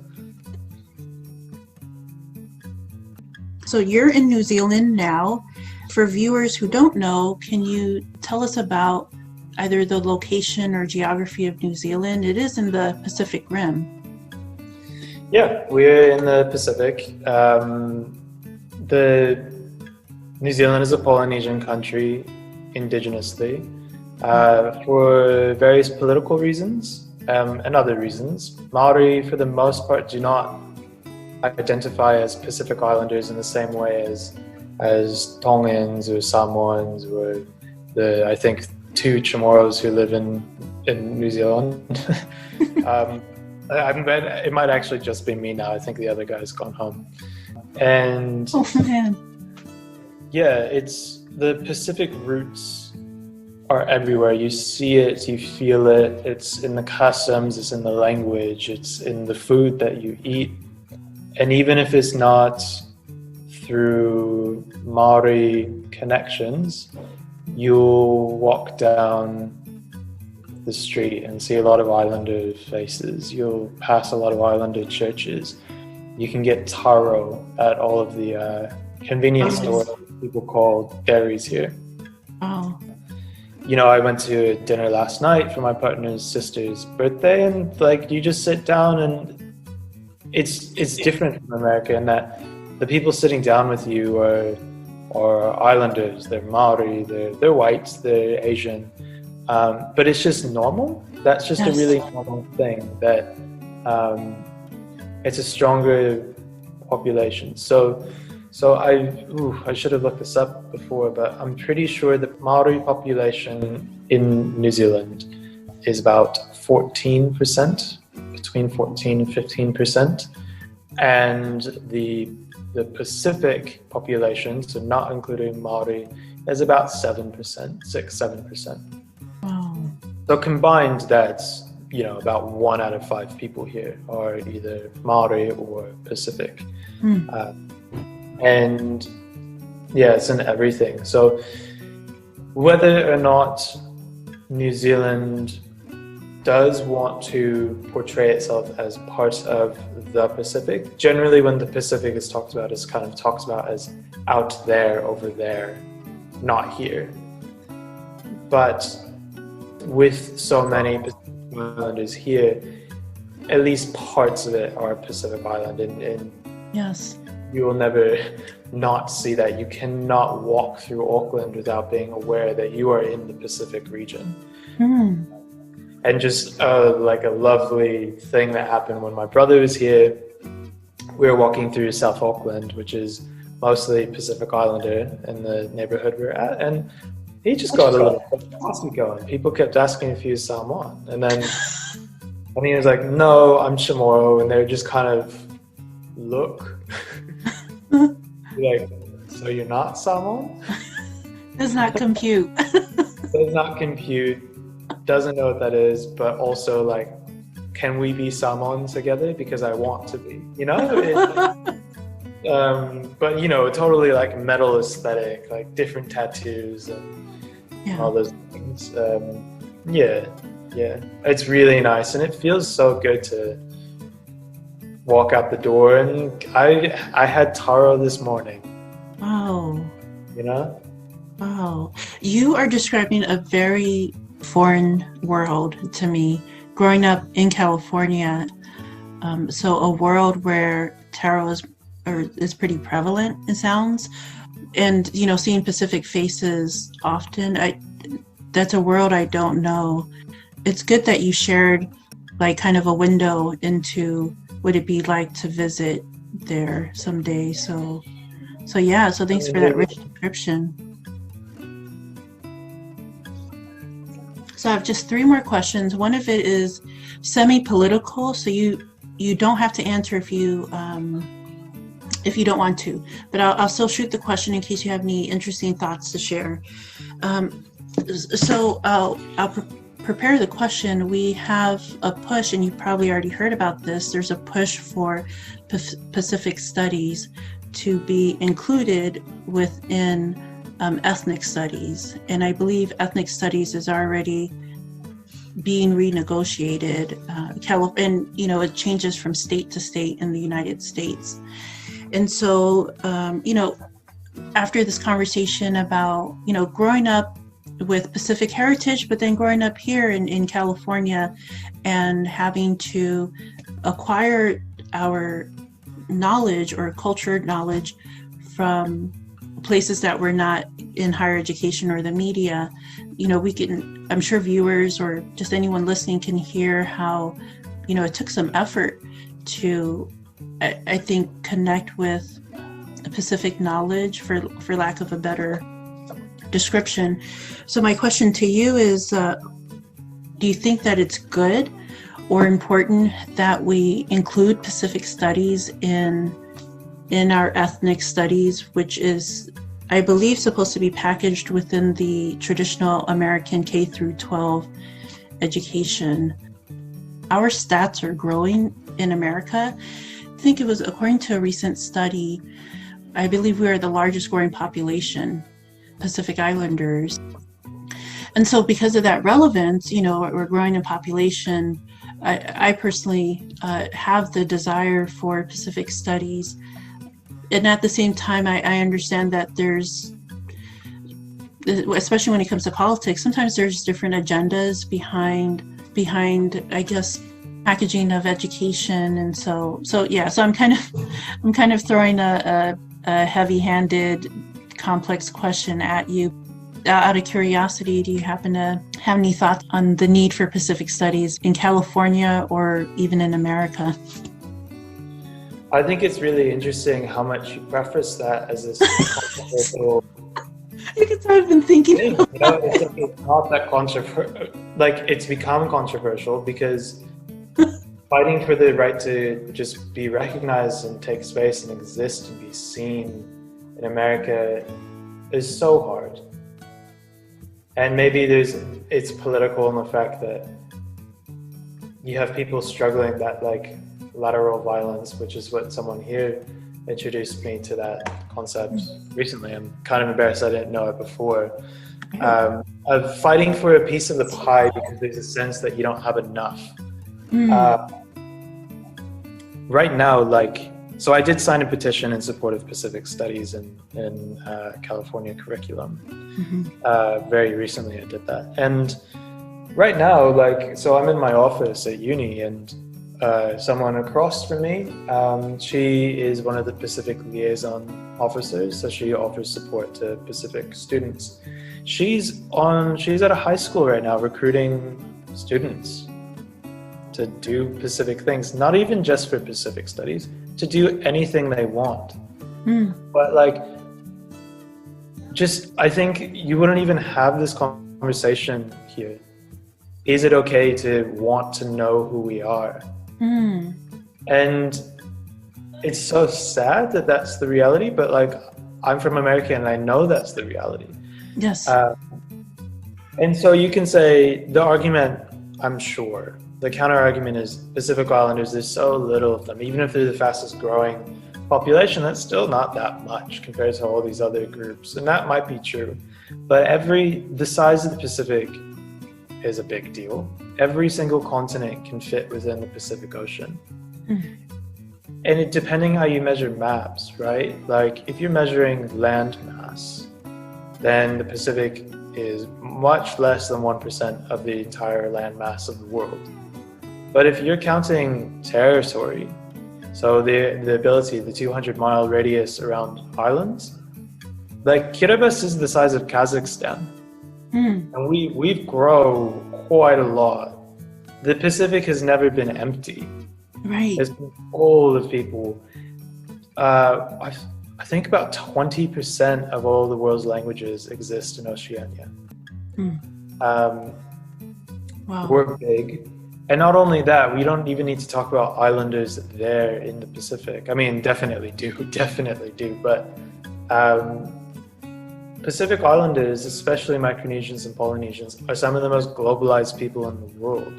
So you're in New Zealand now. For viewers who don't know, can you tell us about either the location or geography of New Zealand? It is in the Pacific Rim. Yeah, we're in the Pacific. New Zealand is a Polynesian country indigenously for various political reasons and other reasons. Maori, for the most part, do not identify as Pacific Islanders in the same way as Tongans or Samoans or I think 2 Chamorros who live in New Zealand. It might actually just be me now. I think the other guy's gone home. And oh man, yeah, it's the Pacific roots are everywhere. You see it, you feel it. It's in the customs, it's in the language, it's in the food that you eat. And even if it's not through Maori connections, you'll walk down the street and see a lot of Islander faces. You'll pass a lot of Islander churches. You can get taro at all of the convenience stores people call dairies here. Oh. You know, I went to dinner last night for my partner's sister's birthday, and like you just sit down and it's different from America in that the people sitting down with you are Islanders, they're Maori, they're white, they're Asian. But it's just normal. That's just a really normal thing that it's a stronger population. So I should have looked this up before, but I'm pretty sure the Maori population in New Zealand is about 14%, between 14 and 15%. And the Pacific population, so not including Maori, is about 7%, 6-7%. Wow. So combined, that's, you know, about 1 out of 5 people here are either Maori or Pacific. And yeah, it's in everything. So whether or not New Zealand does want to portray itself as part of the Pacific, generally when the Pacific is talked about, it's kind of talked about as out there, over there, not here. But with so many Pacific Islanders here, at least parts of it are Pacific Island, and Yes. you will never not see that. You cannot walk through Auckland without being aware that you are in the Pacific region. And just like a lovely thing that happened when my brother was here, we were walking through South Auckland, which is mostly Pacific Islander in the neighborhood we're at, and he just got a little fussy going. People kept asking if he was Samoan, and then when he was like, "No, I'm Chamorro," and they're just kind of look like, "So you're not Samoan?" Does not compute. Does not compute. Doesn't know what that is, but also like, can we be Samoan together? Because I want to be, you know? But you know, totally like metal aesthetic, like different tattoos and all those things. Yeah, it's really nice, and it feels so good to walk out the door. And I had taro this morning. Wow. You know? Wow. You are describing a very foreign world to me. Growing up in California, so a world where taro is pretty prevalent, it sounds, and you know, seeing Pacific faces often, that's a world I don't know. It's good that you shared like kind of a window into what it'd be like to visit there someday. So yeah, so thanks for that rich description. So I have just 3 more questions. One of it is semi-political, so you don't have to answer if you don't want to, but I'll still shoot the question in case you have any interesting thoughts to share. So I'll prepare the question. We have a push, and you probably already heard about this. There's a push for Pacific studies to be included within ethnic studies, and I believe ethnic studies is already being renegotiated. And you know, it changes from state to state in the United States. And so, you know, after this conversation about, you know, growing up with Pacific heritage, but then growing up here in California and having to acquire our knowledge or cultured knowledge from places that were not in higher education or the media, you know, I'm sure viewers or just anyone listening can hear how, you know, it took some effort to, I think, connect with Pacific knowledge, for lack of a better description. So my question to you is, do you think that it's good or important that we include Pacific studies in our ethnic studies, which is, I believe, supposed to be packaged within the traditional American K through 12 education? Our stats are growing in America. I think it was, according to a recent study, I believe we are the largest growing population, Pacific Islanders. And so because of that relevance, you know, we're growing in population. I personally have the desire for Pacific studies. And at the same time, I understand that there's, especially when it comes to politics, sometimes there's different agendas behind, I guess, packaging of education. And so yeah, so I'm kind of throwing a heavy-handed, complex question at you. Out of curiosity, do you happen to have any thoughts on the need for Pacific studies in California or even in America? I think it's really interesting how much you preface that as this controversial You can tell I've been thinking. You know, it's not that controversial. Like, it's become controversial because fighting for the right to just be recognized and take space and exist and be seen in America is so hard. And maybe it's political in the fact that you have people struggling that, like, lateral violence, which is what someone here introduced me to that concept recently. I'm kind of embarrassed I didn't know it before. Of fighting for a piece of the pie because there's a sense that you don't have enough. Right now, like, so I did sign a petition in support of Pacific Studies in California curriculum. Very recently I did that. And right now, like, so I'm in my office at uni, and someone across from me, she is one of the Pacific liaison officers, so she offers support to Pacific students. She's at a high school right now recruiting students to do Pacific things, not even just for Pacific studies, to do anything they want. But, like, just, I think you wouldn't even have this conversation here. Is it okay to want to know who we are? And it's so sad that that's the reality, but, like, I'm from America and I know that's the reality. Yes. And so you can say the argument, I'm sure, the counter argument is Pacific Islanders, there's so little of them. Even if they're the fastest growing population, that's still not that much compared to all these other groups. And that might be true. But the size of the Pacific is a big deal. Every single continent can fit within the Pacific Ocean. And depending how you measure maps, right? Like, if you're measuring land mass, then the Pacific is much less than 1% of the entire land mass of the world. But if you're counting territory, so the ability, the 200-mile radius around islands, like, Kiribati is the size of Kazakhstan. And we've grown quite a lot. The Pacific has never been empty. Right. There's been full of people. I think about 20% of all the world's languages exist in Oceania. Wow. We're big. And not only that, we don't even need to talk about islanders there in the Pacific. I mean, definitely do. But Pacific Islanders, especially Micronesians and Polynesians, are some of the most globalized people in the world.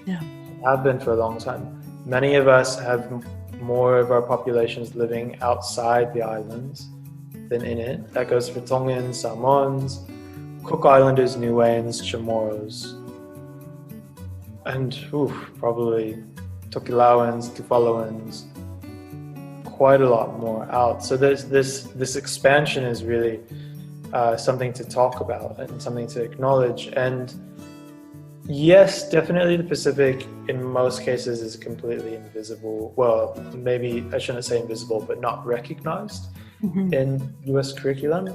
Yeah. Have been for a long time. Many of us have more of our populations living outside the islands than in it. That goes for Tongans, Samoans, Cook Islanders, Niueans, Chamorros, and probably Tokelauans, Tuvaluans, quite a lot more out. So there's this expansion is really something to talk about and something to acknowledge. And yes, definitely the Pacific in most cases is completely invisible. Well, maybe I shouldn't say invisible, but not recognized in US curriculum.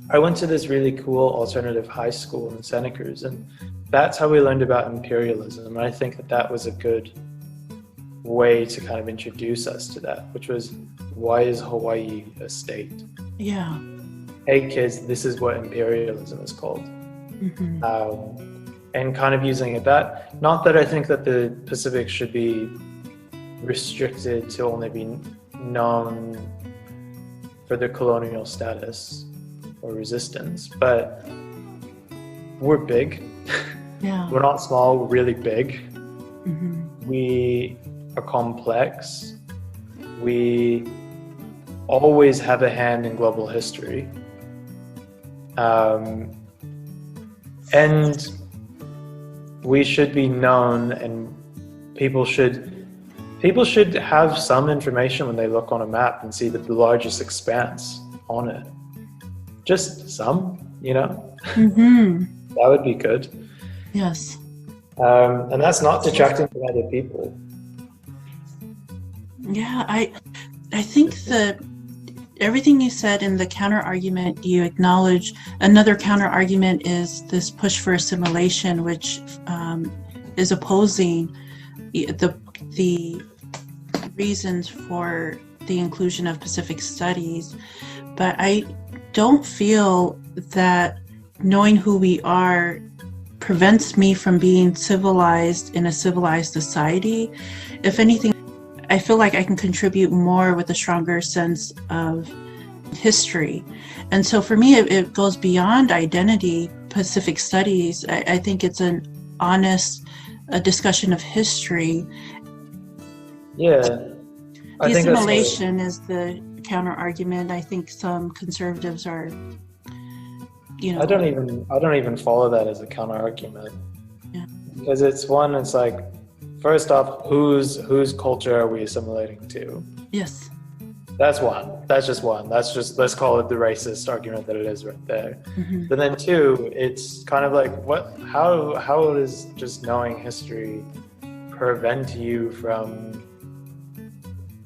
I went to this really cool alternative high school in Santa Cruz, and that's how we learned about imperialism. And I think that was a good way to kind of introduce us to that, which was, why is Hawaii a state? Yeah. Hey kids, this is what imperialism is called. And kind of using it that, not that I think that the Pacific should be restricted to only be known for their colonial status or resistance, but we're big. Yeah. We're not small, we're really big. We are complex. We always have a hand in global history. And we should be known, and people should have some information when they look on a map and see the largest expanse on it. Just some, you know? That would be good. Yes. And that's not detracting from other people. Yeah, I think that everything you said in the counter argument, you acknowledge. Another counter argument is this push for assimilation, which is opposing the reasons for the inclusion of Pacific studies. But I don't feel that knowing who we are prevents me from being civilized in a civilized society. If anything, I feel like I can contribute more with a stronger sense of history. And so for me, it goes beyond identity, Pacific studies. I think it's an honest discussion of history. Yeah. The assimilation is the counter argument. I think some conservatives are, I don't even follow that as a counter argument. Yeah. Because it's like, first off, whose culture are we assimilating to? Yes. That's one. That's just one. Let's call it the racist argument that it is right there. Mm-hmm. But then two, it's kind of like, how does just knowing history prevent you from,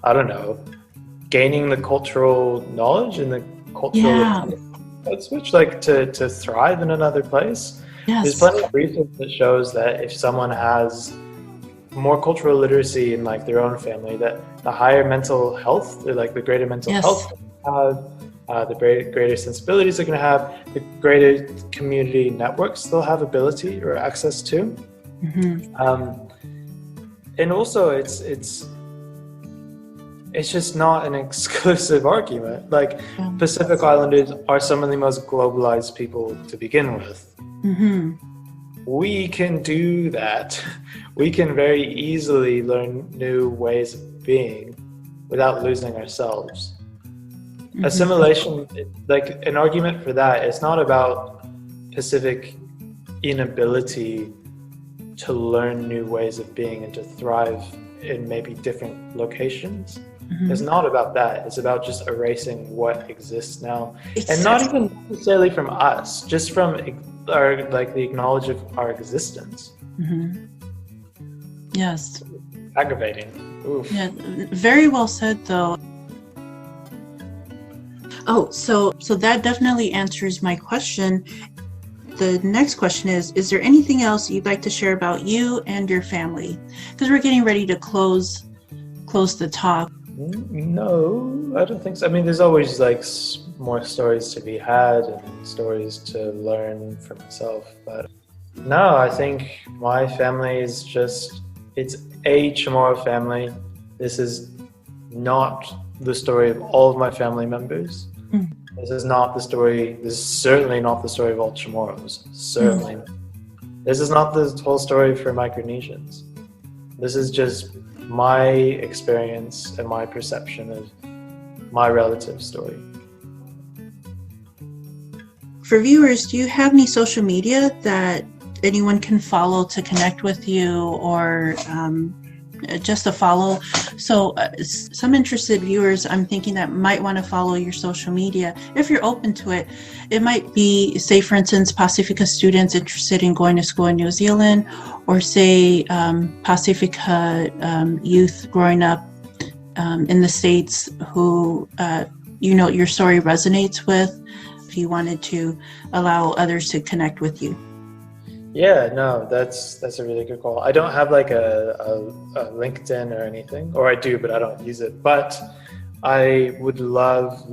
I don't know, gaining the cultural knowledge and the cultural switch, like to thrive in another place? Yes. There's plenty of research that shows that if someone has more cultural literacy in like their own family, that the higher mental health, or like the greater mental health the greater sensibilities they're going to have, the greater community networks they'll have ability or access to. Mm-hmm. And also it's just not an exclusive argument. Like Pacific Islanders are some of the most globalized people to begin with. Mm-hmm. We can do that. We can very easily learn new ways of being without losing ourselves. Mm-hmm. Assimilation, like an argument for that, it's not about Pacific inability to learn new ways of being and to thrive in maybe different locations. Mm-hmm. It's not about that. It's about just erasing what exists now. And not even necessarily from us, just from the knowledge of our existence. Mm-hmm. Yes. Aggravating. Oof. Yeah, very well said though. Oh, so that definitely answers my question. The next question is there anything else you'd like to share about you and your family? Because we're getting ready to close the talk. No, I don't think so. I mean, there's always like more stories to be had and stories to learn for myself. But no, I think my family is it's a Chamorro family. This is not the story of all of my family members. Mm. This is certainly not the story of all Chamorros. Certainly. This is not the whole story for Micronesians. This is just my experience and my perception of my relative story. For viewers, do you have any social media that anyone can follow to connect with you, or just a follow? So some interested viewers, I'm thinking, that might want to follow your social media. If you're open to it, it might be, say, for instance, Pacifica students interested in going to school in New Zealand, or say Pacifica youth growing up in the States who your story resonates with, if you wanted to allow others to connect with you. Yeah, no, that's a really good call. I don't have like a LinkedIn or anything, or I do, but I don't use it. But I would love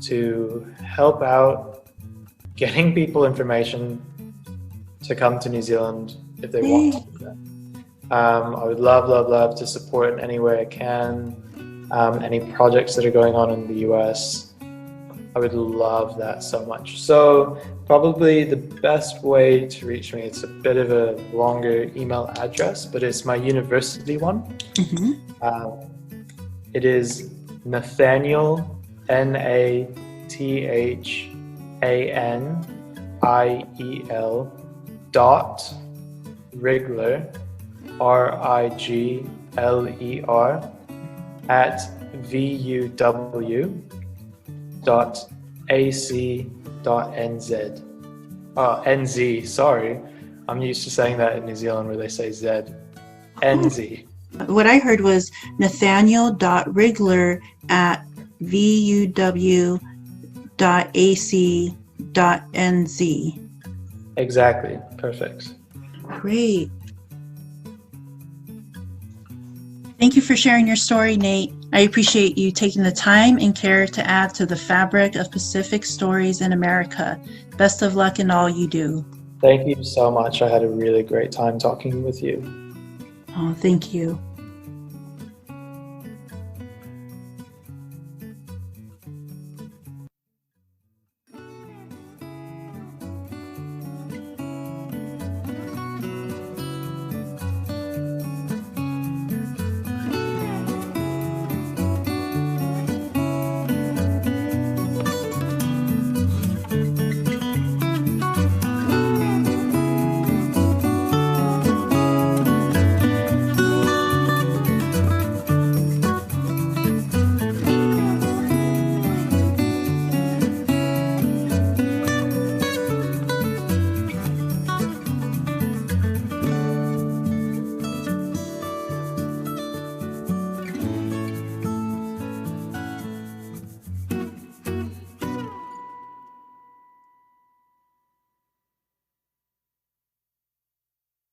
to help out getting people information to come to New Zealand if they want to do that. I would love to support in any way I can. Any projects that are going on in the US. I would love that so much. So probably the best way to reach me, it's a bit of a longer email address, but it's my university one. Mm-hmm. It is Nathaniel, NATHANIEL .Rigler, RIGLER at VUW.ac.nz. NZ, sorry. I'm used to saying that in New Zealand where they say Z. NZ. What I heard was Nathaniel.Rigler at VUW.ac.nz. Exactly. Perfect. Great. Thank you for sharing your story, Nate. I appreciate you taking the time and care to add to the fabric of Pacific stories in America. Best of luck in all you do. Thank you so much. I had a really great time talking with you. Oh, thank you.